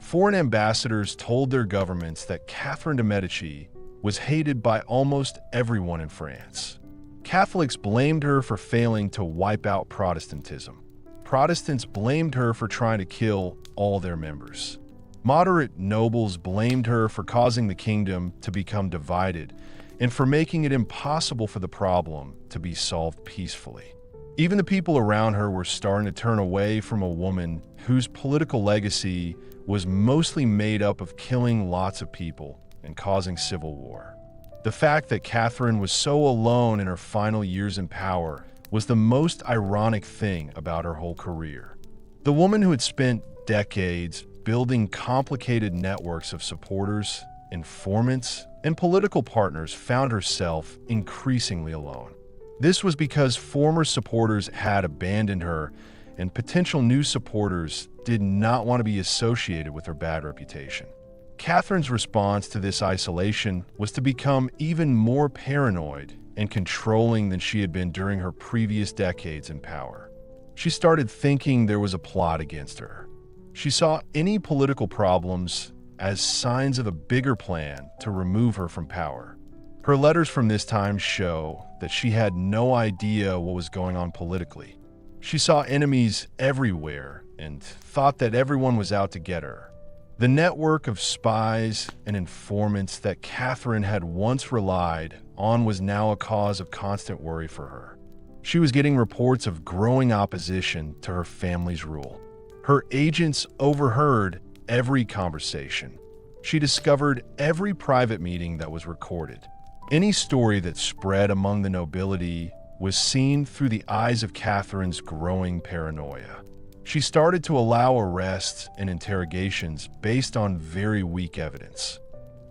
Foreign ambassadors told their governments that Catherine de Medici was hated by almost everyone in France. Catholics blamed her for failing to wipe out Protestantism. Protestants blamed her for trying to kill all their members. Moderate nobles blamed her for causing the kingdom to become divided and for making it impossible for the problem to be solved peacefully. Even the people around her were starting to turn away from a woman whose political legacy was mostly made up of killing lots of people and causing civil war. The fact that Catherine was so alone in her final years in power was the most ironic thing about her whole career. The woman who had spent decades building complicated networks of supporters, informants, and political partners found herself increasingly alone. This was because former supporters had abandoned her, and potential new supporters did not want to be associated with her bad reputation. Catherine's response to this isolation was to become even more paranoid and controlling than she had been during her previous decades in power. She started thinking there was a plot against her. She saw any political problems as signs of a bigger plan to remove her from power. Her letters from this time show that she had no idea what was going on politically. She saw enemies everywhere and thought that everyone was out to get her. The network of spies and informants that Catherine had once relied on was now a cause of constant worry for her. She was getting reports of growing opposition to her family's rule. Her agents overheard every conversation. She discovered every private meeting that was recorded. Any story that spread among the nobility was seen through the eyes of Catherine's growing paranoia. She started to allow arrests and interrogations based on very weak evidence.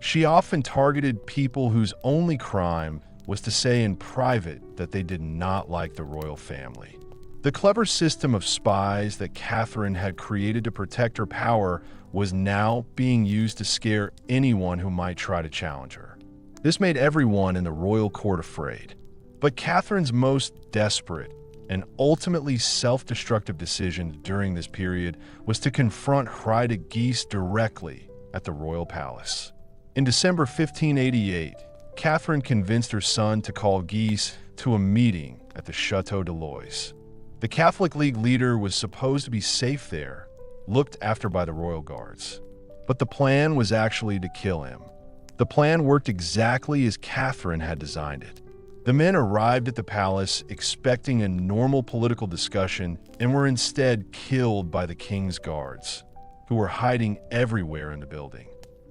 She often targeted people whose only crime was to say in private that they did not like the royal family. The clever system of spies that Catherine had created to protect her power was now being used to scare anyone who might try to challenge her. This made everyone in the royal court afraid. But Catherine's most desperate and ultimately self-destructive decision during this period was to confront Henry de Guise directly at the royal palace. In December 1588, Catherine convinced her son to call Guise to a meeting at the Château de Blois. The Catholic League leader was supposed to be safe there, looked after by the royal guards. But the plan was actually to kill him. The plan worked exactly as Catherine had designed it. The men arrived at the palace expecting a normal political discussion and were instead killed by the king's guards, who were hiding everywhere in the building.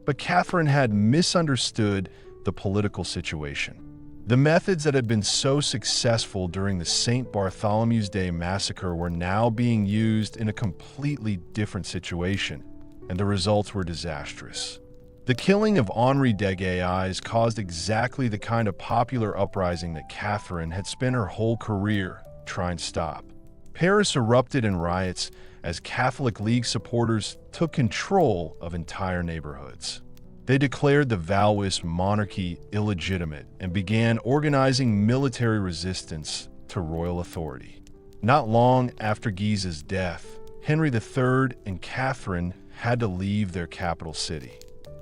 But Catherine had misunderstood the political situation. The methods that had been so successful during the St. Bartholomew's Day massacre were now being used in a completely different situation, and the results were disastrous. The killing of Henry de Guise caused exactly the kind of popular uprising that Catherine had spent her whole career trying to stop. Paris erupted in riots as Catholic League supporters took control of entire neighborhoods. They declared the Valois monarchy illegitimate and began organizing military resistance to royal authority. Not long after Guise's death, Henry III and Catherine had to leave their capital city.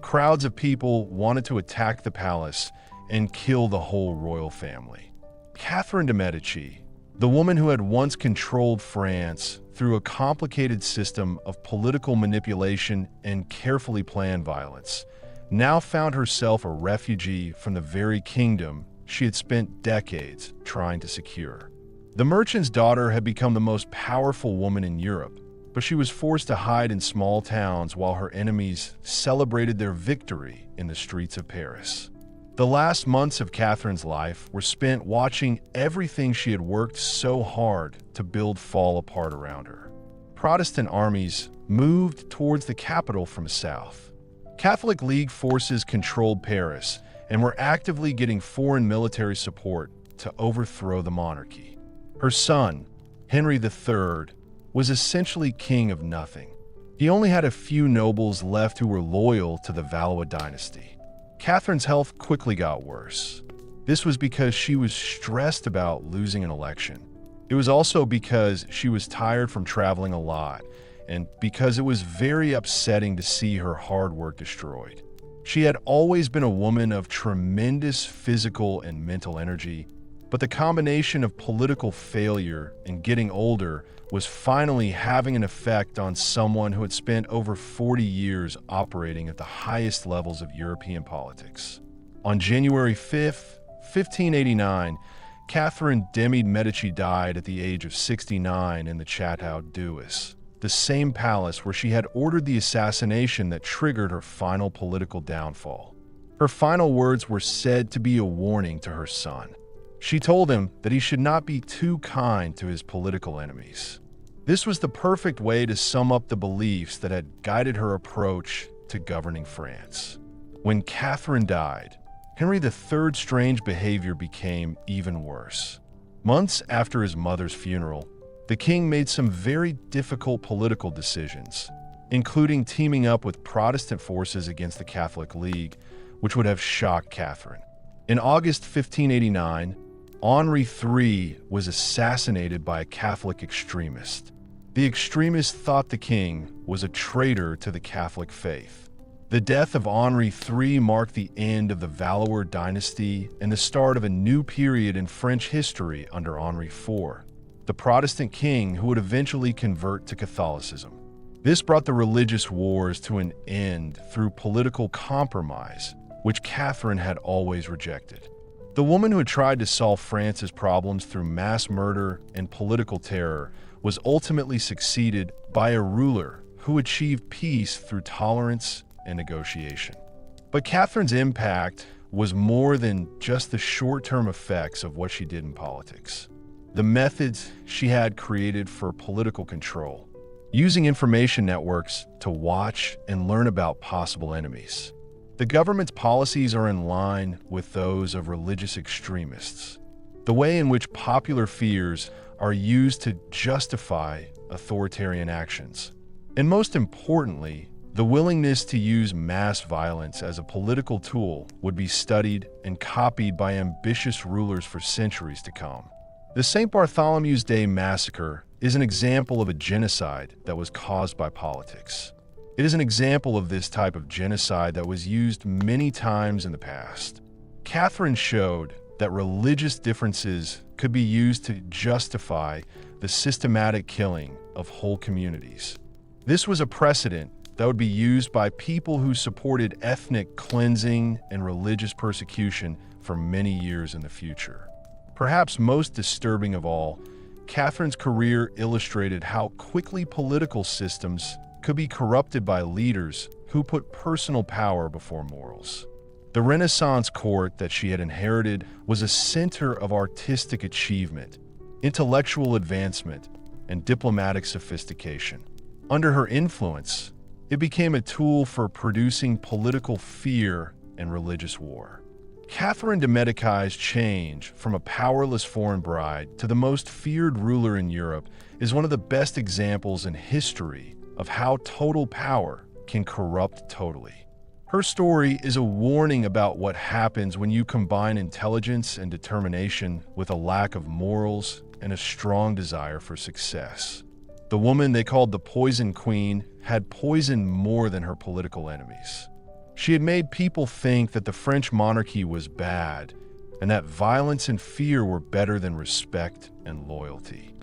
Crowds of people wanted to attack the palace and kill the whole royal family. Catherine de Medici, the woman who had once controlled France through a complicated system of political manipulation and carefully planned violence, now found herself a refugee from the very kingdom she had spent decades trying to secure. The merchant's daughter had become the most powerful woman in Europe, but she was forced to hide in small towns while her enemies celebrated their victory in the streets of Paris. The last months of Catherine's life were spent watching everything she had worked so hard to build fall apart around her. Protestant armies moved towards the capital from the south. Catholic League forces controlled Paris and were actively getting foreign military support to overthrow the monarchy. Her son, Henry III, was essentially king of nothing. He only had a few nobles left who were loyal to the Valois dynasty. Catherine's health quickly got worse. This was because she was stressed about losing an election. It was also because she was tired from traveling a lot, and because it was very upsetting to see her hard work destroyed. She had always been a woman of tremendous physical and mental energy, but the combination of political failure and getting older was finally having an effect on someone who had spent over 40 years operating at the highest levels of European politics. On January 5th, 1589, Catherine de Medici died at the age of 69 in the Château d'Euss, the same palace where she had ordered the assassination that triggered her final political downfall. Her final words were said to be a warning to her son. She told him that he should not be too kind to his political enemies. This was the perfect way to sum up the beliefs that had guided her approach to governing France. When Catherine died, Henry III's strange behavior became even worse. Months after his mother's funeral, the king made some very difficult political decisions, including teaming up with Protestant forces against the Catholic League, which would have shocked Catherine. In August 1589, Henri III was assassinated by a Catholic extremist. The extremist thought the king was a traitor to the Catholic faith. The death of Henri III marked the end of the Valois dynasty and the start of a new period in French history under Henri IV, the Protestant king who would eventually convert to Catholicism. This brought the religious wars to an end through political compromise, which Catherine had always rejected. The woman who had tried to solve France's problems through mass murder and political terror was ultimately succeeded by a ruler who achieved peace through tolerance and negotiation. But Catherine's impact was more than just the short-term effects of what she did in politics. The methods she had created for political control, using information networks to watch and learn about possible enemies. The government's policies are in line with those of religious extremists. The way in which popular fears are used to justify authoritarian actions. And most importantly, the willingness to use mass violence as a political tool would be studied and copied by ambitious rulers for centuries to come. The St. Bartholomew's Day Massacre is an example of a genocide that was caused by politics. It is an example of this type of genocide that was used many times in the past. Catherine showed that religious differences could be used to justify the systematic killing of whole communities. This was a precedent that would be used by people who supported ethnic cleansing and religious persecution for many years in the future. Perhaps most disturbing of all, Catherine's career illustrated how quickly political systems could be corrupted by leaders who put personal power before morals. The Renaissance court that she had inherited was a center of artistic achievement, intellectual advancement, and diplomatic sophistication. Under her influence, it became a tool for producing political fear and religious war. Catherine de Medici's change from a powerless foreign bride to the most feared ruler in Europe is one of the best examples in history of how total power can corrupt totally. Her story is a warning about what happens when you combine intelligence and determination with a lack of morals and a strong desire for success. The woman they called the Poison Queen had poisoned more than her political enemies. She had made people think that the French monarchy was bad and that violence and fear were better than respect and loyalty.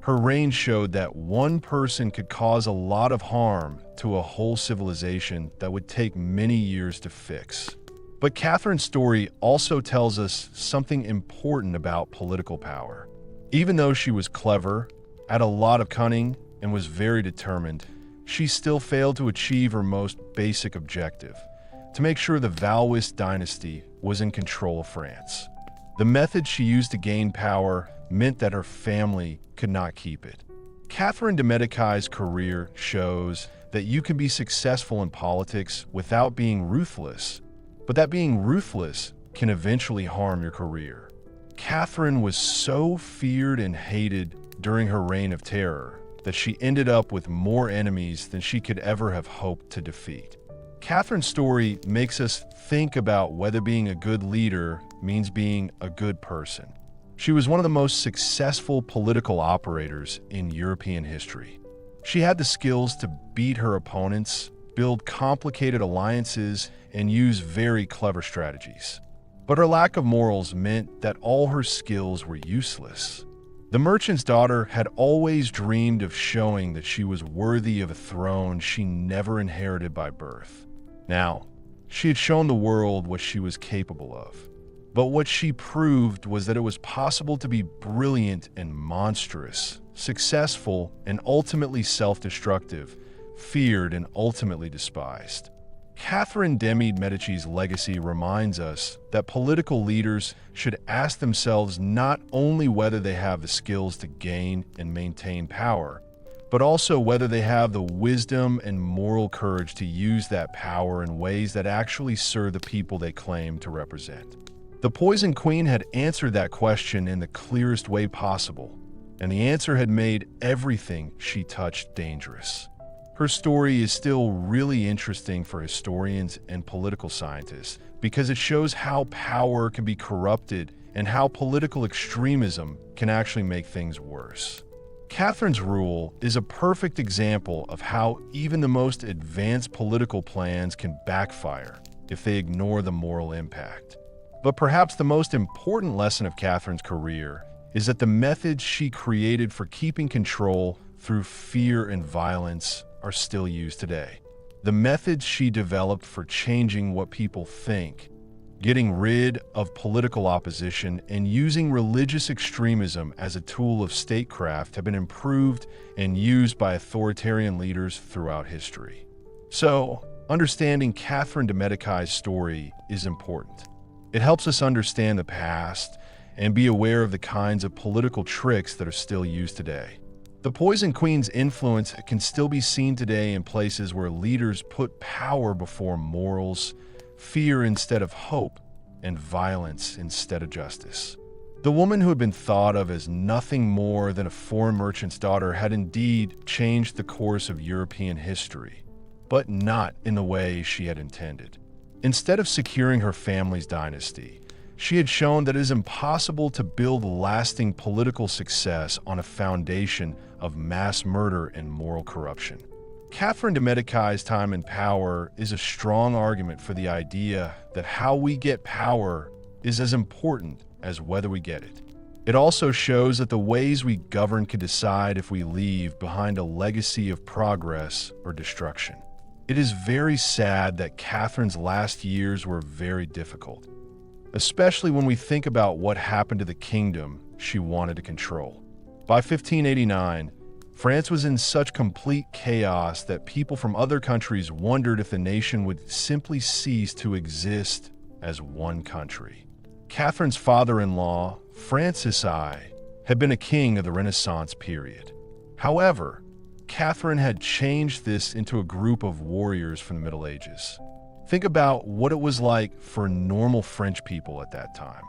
Her reign showed that one person could cause a lot of harm to a whole civilization that would take many years to fix. But Catherine's story also tells us something important about political power. Even though she was clever, had a lot of cunning, and was very determined, she still failed to achieve her most basic objective, to make sure the Valois dynasty was in control of France. The method she used to gain power meant that her family could not keep it. Catherine de Medici's career shows that you can be successful in politics without being ruthless, but that being ruthless can eventually harm your career. Catherine was so feared and hated during her reign of terror that she ended up with more enemies than she could ever have hoped to defeat. Catherine's story makes us think about whether being a good leader means being a good person. She was one of the most successful political operators in European history. She had the skills to beat her opponents, build complicated alliances, and use very clever strategies. But her lack of morals meant that all her skills were useless. The merchant's daughter had always dreamed of showing that she was worthy of a throne she never inherited by birth. Now, she had shown the world what she was capable of. But what she proved was that it was possible to be brilliant and monstrous, successful and ultimately self-destructive, feared and ultimately despised. Catherine de Medici's legacy reminds us that political leaders should ask themselves not only whether they have the skills to gain and maintain power, but also whether they have the wisdom and moral courage to use that power in ways that actually serve the people they claim to represent. The Poison Queen had answered that question in the clearest way possible, and the answer had made everything she touched dangerous. Her story is still really interesting for historians and political scientists because it shows how power can be corrupted and how political extremism can actually make things worse. Catherine's rule is a perfect example of how even the most advanced political plans can backfire if they ignore the moral impact. But perhaps the most important lesson of Catherine's career is that the methods she created for keeping control through fear and violence are still used today. The methods she developed for changing what people think, getting rid of political opposition, and using religious extremism as a tool of statecraft have been improved and used by authoritarian leaders throughout history. So, understanding Catherine de Medici's story is important. It helps us understand the past and be aware of the kinds of political tricks that are still used today. The Poison Queen's influence can still be seen today in places where leaders put power before morals, fear instead of hope, and violence instead of justice. The woman who had been thought of as nothing more than a foreign merchant's daughter had indeed changed the course of European history, but not in the way she had intended. Instead of securing her family's dynasty, she had shown that it is impossible to build lasting political success on a foundation of mass murder and moral corruption. Catherine de Medici's time in power is a strong argument for the idea that how we get power is as important as whether we get it. It also shows that the ways we govern can decide if we leave behind a legacy of progress or destruction. It is very sad that Catherine's last years were very difficult, especially when we think about what happened to the kingdom she wanted to control. By 1589, France was in such complete chaos that people from other countries wondered if the nation would simply cease to exist as one country. Catherine's father-in-law, Francis I, had been a king of the Renaissance period. However, Catherine had changed this into a group of warriors from the Middle Ages. Think about what it was like for normal French people at that time.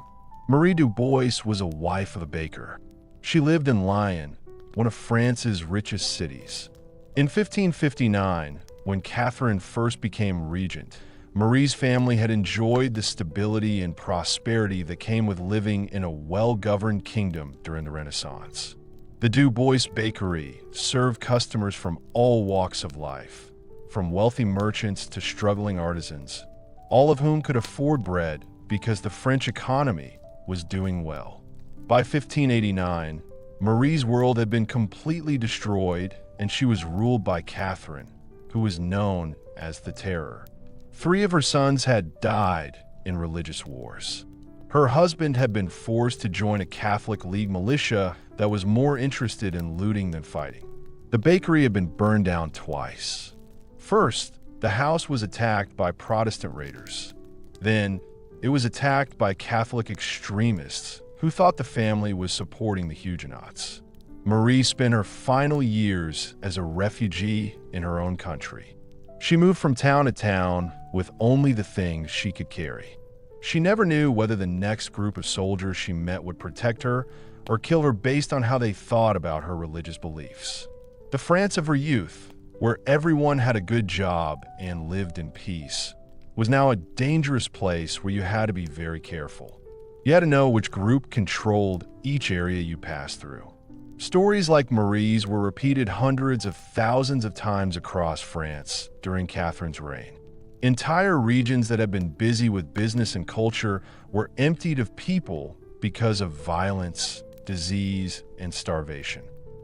Marie du Bois was a wife of a baker. She lived in Lyon, one of France's richest cities. In 1559, when Catherine first became regent, Marie's family had enjoyed the stability and prosperity that came with living in a well-governed kingdom during the Renaissance. The Du Bois Bakery served customers from all walks of life, from wealthy merchants to struggling artisans, all of whom could afford bread because the French economy was doing well. By 1589, Marie's world had been completely destroyed, and she was ruled by Catherine, who was known as the Terror. 3 of her sons had died in religious wars. Her husband had been forced to join a Catholic League militia that was more interested in looting than fighting. The bakery had been burned down twice. First, The house was attacked by Protestant raiders. Then, it was attacked by Catholic extremists who thought the family was supporting the Huguenots. Marie spent her final years as a refugee in her own country. She moved from town to town with only the things she could carry. She never knew whether the next group of soldiers she met would protect her or kill her based on how they thought about her religious beliefs. The France of her youth, where everyone had a good job and lived in peace, was now a dangerous place where you had to be very careful. You had to know which group controlled each area you passed through. Stories like Marie's were repeated hundreds of thousands of times across France during Catherine's reign. Entire regions that had been busy with business and culture were emptied of people because of violence, disease, and starvation.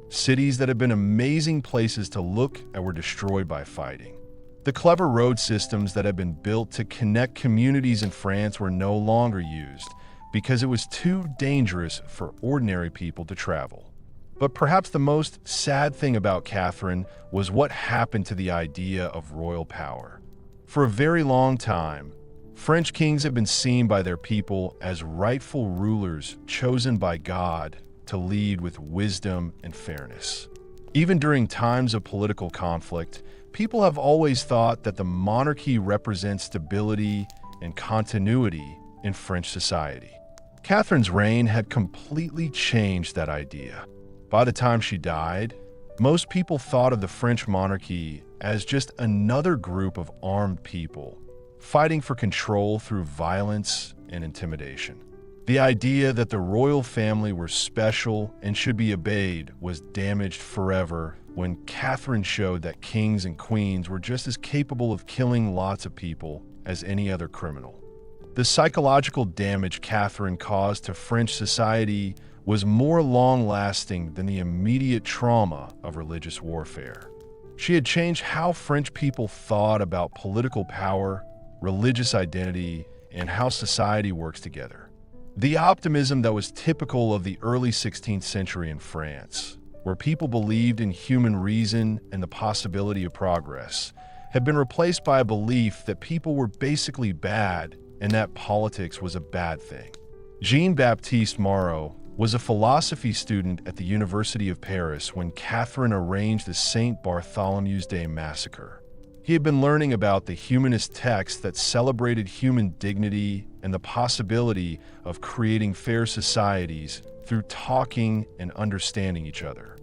Cities that had been amazing places to look at were destroyed by fighting. The clever road systems that had been built to connect communities in France were no longer used because it was too dangerous for ordinary people to travel. But perhaps the most sad thing about Catherine was what happened to the idea of royal power. For a very long time, French kings have been seen by their people as rightful rulers chosen by God to lead with wisdom and fairness. Even during times of political conflict, people have always thought that the monarchy represents stability and continuity in French society. Catherine's reign had completely changed that idea. By the time she died, most people thought of the French monarchy as just another group of armed people fighting for control through violence and intimidation. The idea that the royal family were special and should be obeyed was damaged forever when Catherine showed that kings and queens were just as capable of killing lots of people as any other criminal. The psychological damage Catherine caused to French society was more long-lasting than the immediate trauma of religious warfare. She had changed how French people thought about political power, religious identity, and how society works together. The optimism that was typical of the early 16th century in France, where people believed in human reason and the possibility of progress, had been replaced by a belief that people were basically bad and that politics was a bad thing. Jean-Baptiste Marot was a philosophy student at the University of Paris when Catherine arranged the St. Bartholomew's Day Massacre. He had been learning about the humanist texts that celebrated human dignity and the possibility of creating fair societies through talking and understanding each other.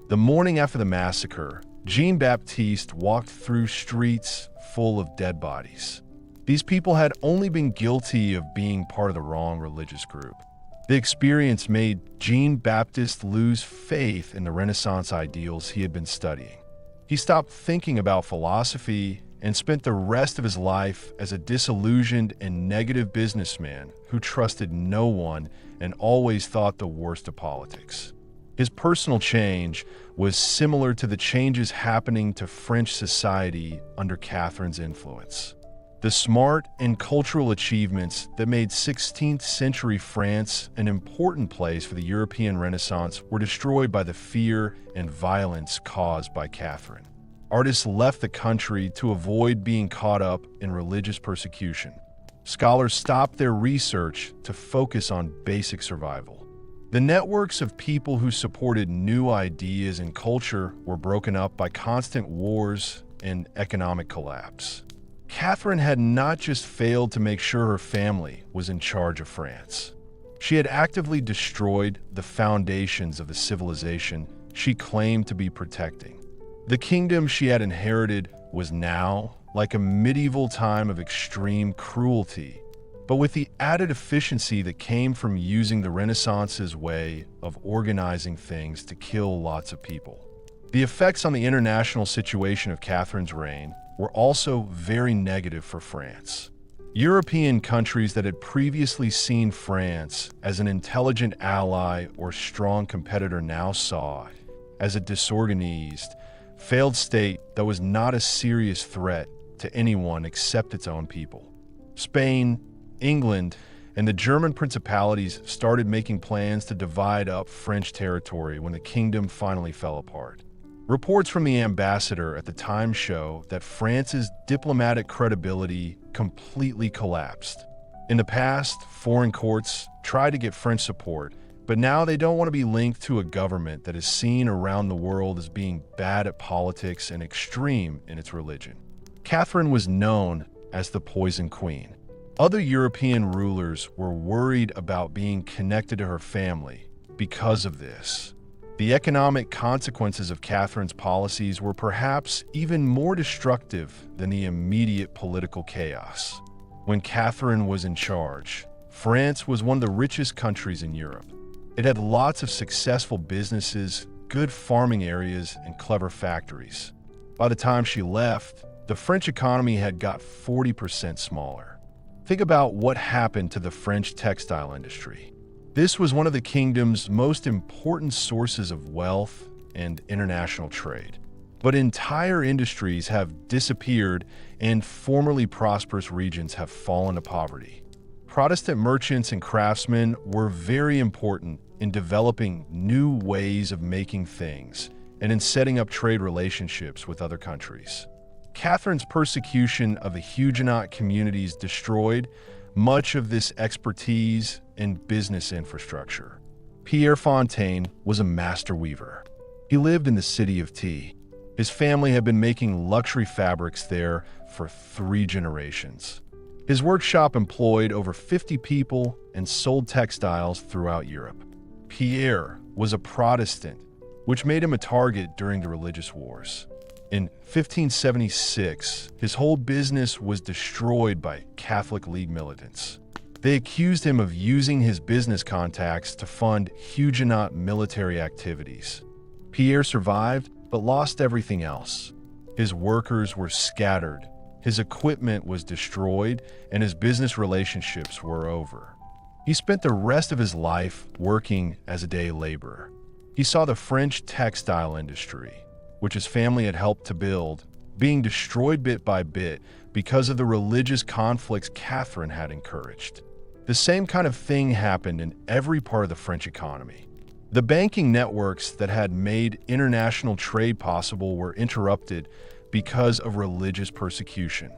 The morning after the massacre, Jean-Baptiste walked through streets full of dead bodies. These people had only been guilty of being part of the wrong religious group. The experience made Jean-Baptiste lose faith in the Renaissance ideals he had been studying. He stopped thinking about philosophy and spent the rest of his life as a disillusioned and negative businessman who trusted no one and always thought the worst of politics. His personal change was similar to the changes happening to French society under Catherine's influence. The smart and cultural achievements that made 16th century France an important place for the European Renaissance were destroyed by the fear and violence caused by Catherine. Artists left the country to avoid being caught up in religious persecution. Scholars stopped their research to focus on basic survival. The networks of people who supported new ideas and culture were broken up by constant wars and economic collapse. Catherine had not just failed to make sure her family was in charge of France. She had actively destroyed the foundations of the civilization she claimed to be protecting. The kingdom she had inherited was now like a medieval time of extreme cruelty, but with the added efficiency that came from using the Renaissance's way of organizing things to kill lots of people. The effects on the international situation of Catherine's reign were also very negative for France. European countries that had previously seen France as an intelligent ally or strong competitor now saw it as a disorganized, failed state that was not a serious threat to anyone except its own people. Spain, England, and the German principalities started making plans to divide up French territory when the kingdom finally fell apart. Reports from the ambassador at the time show that France's diplomatic credibility completely collapsed. In the past, foreign courts tried to get French support, but now they don't want to be linked to a government that is seen around the world as being bad at politics and extreme in its religion. Catherine was known as the Poison Queen. Other European rulers were worried about being connected to her family because of this. The economic consequences of Catherine's policies were perhaps even more destructive than the immediate political chaos. When Catherine was in charge, France was one of the richest countries in Europe. It had lots of successful businesses, good farming areas, and clever factories. By the time she left, the French economy had got 40% smaller. Think about what happened to the French textile industry. This was one of the kingdom's most important sources of wealth and international trade. But entire industries have disappeared and formerly prosperous regions have fallen to poverty. Protestant merchants and craftsmen were very important in developing new ways of making things and in setting up trade relationships with other countries. Catherine's persecution of the Huguenot communities destroyed much of this expertise and business infrastructure. Pierre Fontaine was a master weaver. He lived in the city of Tea. His family had been making luxury fabrics there for 3 generations. His workshop employed over 50 people and sold textiles throughout Europe. Pierre was a Protestant, which made him a target during the religious wars. In 1576, his whole business was destroyed by Catholic League militants. They accused him of using his business contacts to fund Huguenot military activities. Pierre survived, but lost everything else. His workers were scattered, his equipment was destroyed, and his business relationships were over. He spent the rest of his life working as a day laborer. He saw the French textile industry, which his family had helped to build, being destroyed bit by bit because of the religious conflicts Catherine had encouraged. The same kind of thing happened in every part of the French economy. The banking networks that had made international trade possible were interrupted because of religious persecution.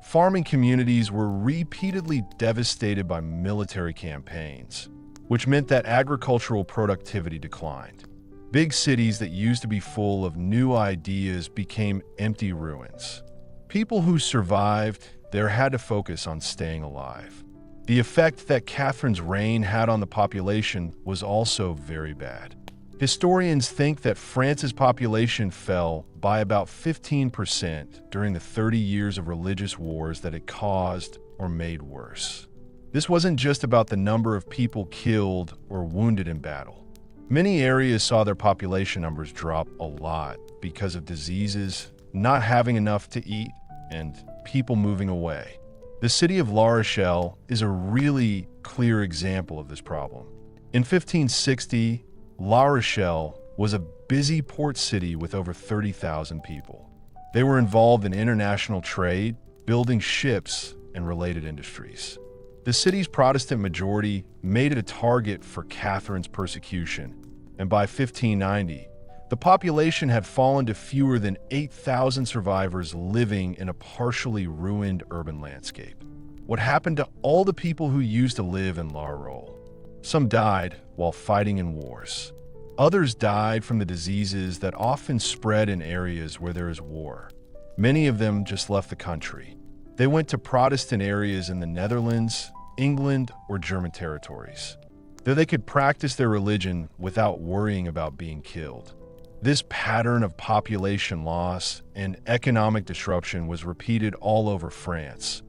Farming communities were repeatedly devastated by military campaigns, which meant that agricultural productivity declined. Big cities that used to be full of new ideas became empty ruins. People who survived there had to focus on staying alive. The effect that Catherine's reign had on the population was also very bad. Historians think that France's population fell by about 15% during the 30 years of religious wars that it caused or made worse. This wasn't just about the number of people killed or wounded in battle. Many areas saw their population numbers drop a lot because of diseases, not having enough to eat, and people moving away. The city of La Rochelle is a really clear example of this problem. In 1560, La Rochelle was a busy port city with over 30,000 people. They were involved in international trade, building ships, and related industries. The city's Protestant majority made it a target for Catherine's persecution, and by 1590, the population had fallen to fewer than 8,000 survivors living in a partially ruined urban landscape. What happened to all the people who used to live in La Rochelle? Some died while fighting in wars. Others died from the diseases that often spread in areas where there is war. Many of them just left the country. They went to Protestant areas in the Netherlands, England, or German territories, though they could practice their religion without worrying about being killed. This pattern of population loss and economic disruption was repeated all over France,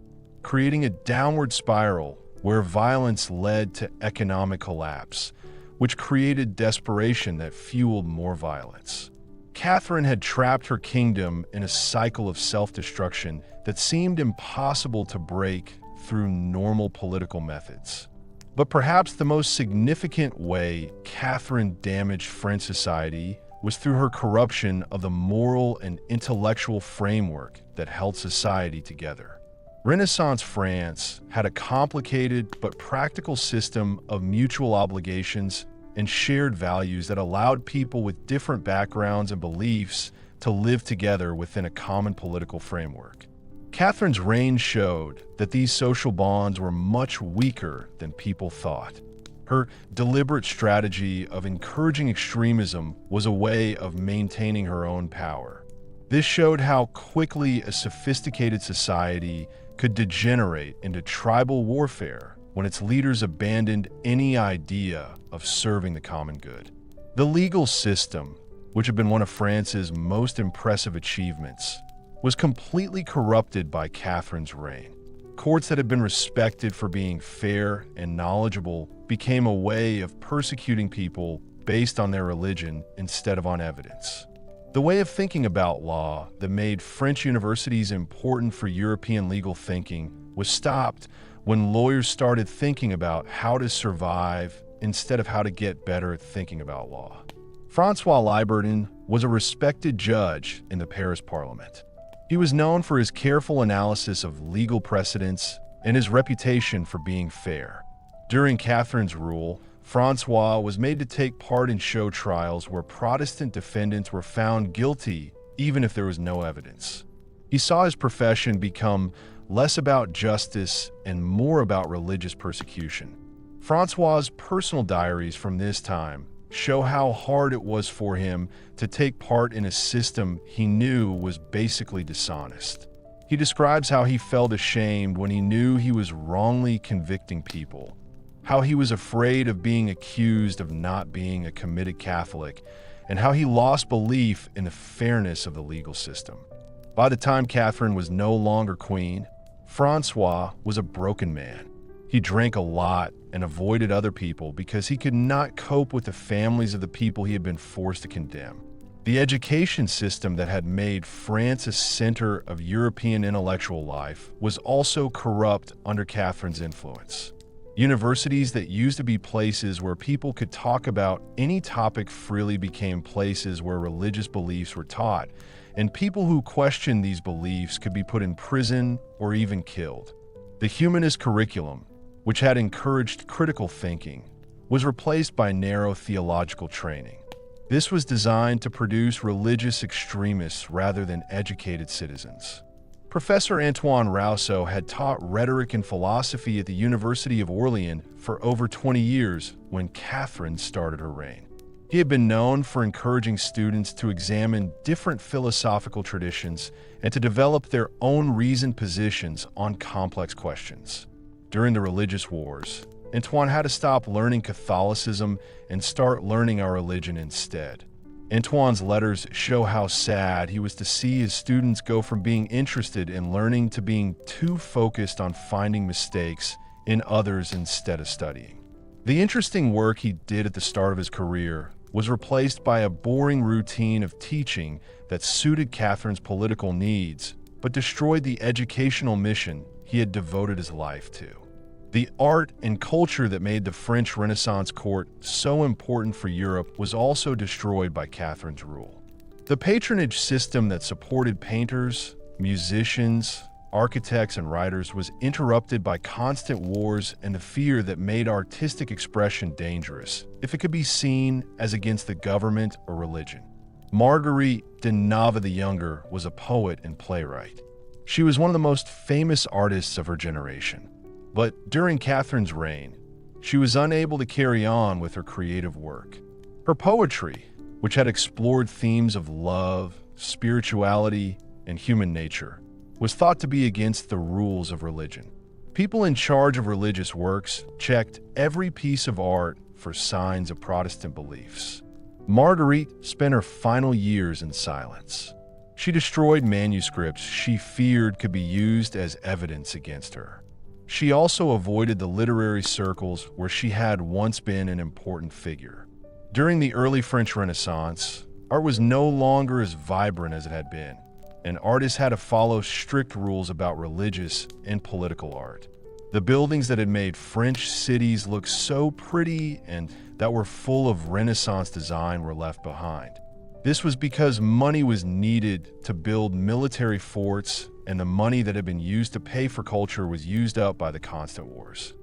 creating a downward spiral where violence led to economic collapse, which created desperation that fueled more violence. Catherine had trapped her kingdom in a cycle of self-destruction that seemed impossible to break through normal political methods. But perhaps the most significant way Catherine damaged French society was through her corruption of the moral and intellectual framework that held society together. Renaissance France had a complicated but practical system of mutual obligations and shared values that allowed people with different backgrounds and beliefs to live together within a common political framework. Catherine's reign showed that these social bonds were much weaker than people thought. Her deliberate strategy of encouraging extremism was a way of maintaining her own power. This showed how quickly a sophisticated society could degenerate into tribal warfare when its leaders abandoned any idea of serving the common good. The legal system, which had been one of France's most impressive achievements, was completely corrupted by Catherine's reign. Courts that had been respected for being fair and knowledgeable became a way of persecuting people based on their religion instead of on evidence. The way of thinking about law that made French universities important for European legal thinking was stopped when lawyers started thinking about how to survive instead of how to get better at thinking about law. François Libertin was a respected judge in the Paris Parliament. He was known for his careful analysis of legal precedents and his reputation for being fair. During Catherine's rule, François was made to take part in show trials where Protestant defendants were found guilty even if there was no evidence. He saw his profession become less about justice and more about religious persecution. François's personal diaries from this time show how hard it was for him to take part in a system he knew was basically dishonest. He describes how he felt ashamed when he knew he was wrongly convicting people, how he was afraid of being accused of not being a committed Catholic, and how he lost belief in the fairness of the legal system. By the time Catherine was no longer queen, François was a broken man. He drank a lot and avoided other people because he could not cope with the families of the people he had been forced to condemn. The education system that had made France a center of European intellectual life was also corrupt under Catherine's influence. Universities that used to be places where people could talk about any topic freely became places where religious beliefs were taught, and people who questioned these beliefs could be put in prison or even killed. The humanist curriculum, which had encouraged critical thinking, was replaced by narrow theological training. This was designed to produce religious extremists rather than educated citizens. Professor Antoine Rousseau had taught rhetoric and philosophy at the University of Orleans for over 20 years when Catherine started her reign. He had been known for encouraging students to examine different philosophical traditions and to develop their own reasoned positions on complex questions. During the religious wars, Antoine had to stop learning Catholicism and start learning our religion instead. Antoine's letters show how sad he was to see his students go from being interested in learning to being too focused on finding mistakes in others instead of studying. The interesting work he did at the start of his career was replaced by a boring routine of teaching that suited Catherine's political needs, but destroyed the educational mission he had devoted his life to. The art and culture that made the French Renaissance court so important for Europe was also destroyed by Catherine's rule. The patronage system that supported painters, musicians, architects, and writers was interrupted by constant wars and the fear that made artistic expression dangerous if it could be seen as against the government or religion. Marguerite de Nava the Younger was a poet and playwright. She was one of the most famous artists of her generation. But during Catherine's reign, she was unable to carry on with her creative work. Her poetry, which had explored themes of love, spirituality, and human nature, was thought to be against the rules of religion. People in charge of religious works checked every piece of art for signs of Protestant beliefs. Marguerite spent her final years in silence. She destroyed manuscripts she feared could be used as evidence against her. She also avoided the literary circles where she had once been an important figure. During the early French Renaissance, art was no longer as vibrant as it had been, and artists had to follow strict rules about religious and political art. The buildings that had made French cities look so pretty and that were full of Renaissance design were left behind. This was because money was needed to build military forts, and the money that had been used to pay for culture was used up by the constant wars.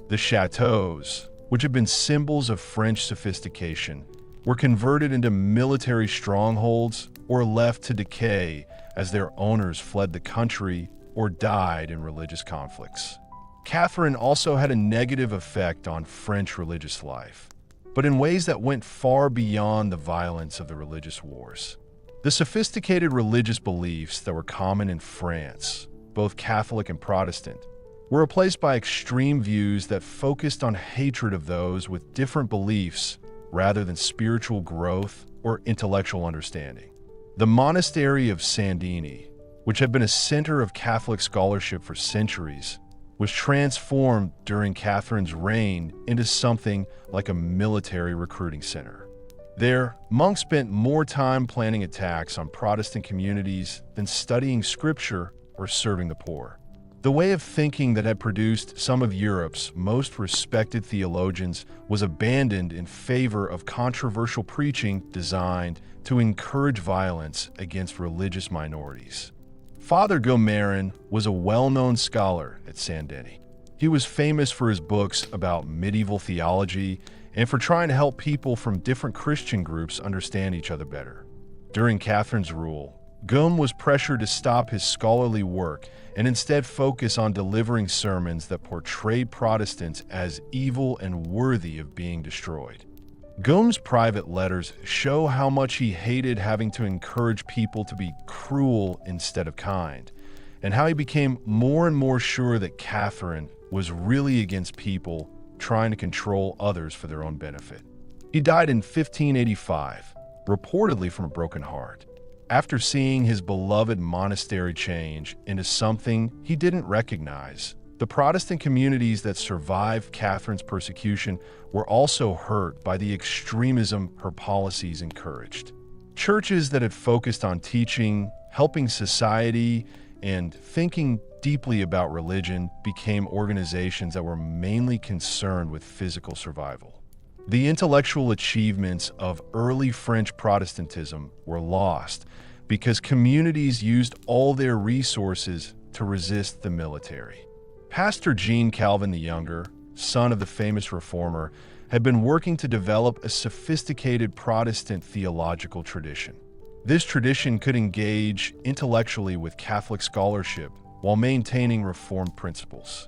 The chateaus, which had been symbols of French sophistication, were converted into military strongholds or left to decay as their owners fled the country or died in religious conflicts. Catherine also had a negative effect on French religious life, but in ways that went far beyond the violence of the religious wars. The sophisticated religious beliefs that were common in France, both Catholic and Protestant, were replaced by extreme views that focused on hatred of those with different beliefs rather than spiritual growth or intellectual understanding. The monastery of Saint-Denis, which had been a center of Catholic scholarship for centuries, was transformed during Catherine's reign into something like a military recruiting center. There, monks spent more time planning attacks on Protestant communities than studying scripture or serving the poor. The way of thinking that had produced some of Europe's most respected theologians was abandoned in favor of controversial preaching designed to encourage violence against religious minorities. Father Gomarin was a well-known scholar at Saint-Denis. He was famous for his books about medieval theology and for trying to help people from different Christian groups understand each other better. During Catherine's rule, Gaume was pressured to stop his scholarly work and instead focus on delivering sermons that portrayed Protestants as evil and worthy of being destroyed. Gaume's private letters show how much he hated having to encourage people to be cruel instead of kind, and how he became more and more sure that Catherine was really against people trying to control others for their own benefit. He died in 1585, reportedly from a broken heart, after seeing his beloved monastery change into something he didn't recognize. The Protestant communities that survived Catherine's persecution were also hurt by the extremism her policies encouraged. Churches that had focused on teaching, helping society, and thinking deeply about religion became organizations that were mainly concerned with physical survival. The intellectual achievements of early French Protestantism were lost because communities used all their resources to resist the military. Pastor Jean Calvin the Younger, son of the famous reformer, had been working to develop a sophisticated Protestant theological tradition. This tradition could engage intellectually with Catholic scholarship while maintaining Reformed principles.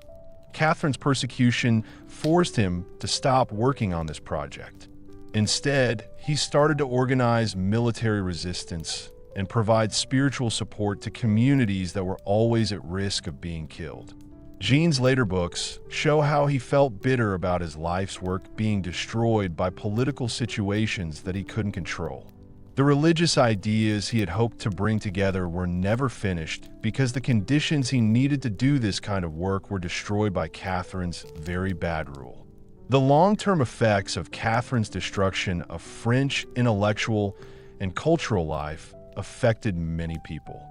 Catherine's persecution forced him to stop working on this project. Instead, he started to organize military resistance and provide spiritual support to communities that were always at risk of being killed. Jean's later books show how he felt bitter about his life's work being destroyed by political situations that he couldn't control. The religious ideas he had hoped to bring together were never finished because the conditions he needed to do this kind of work were destroyed by Catherine's very bad rule. The long-term effects of Catherine's destruction of French intellectual and cultural life affected many people.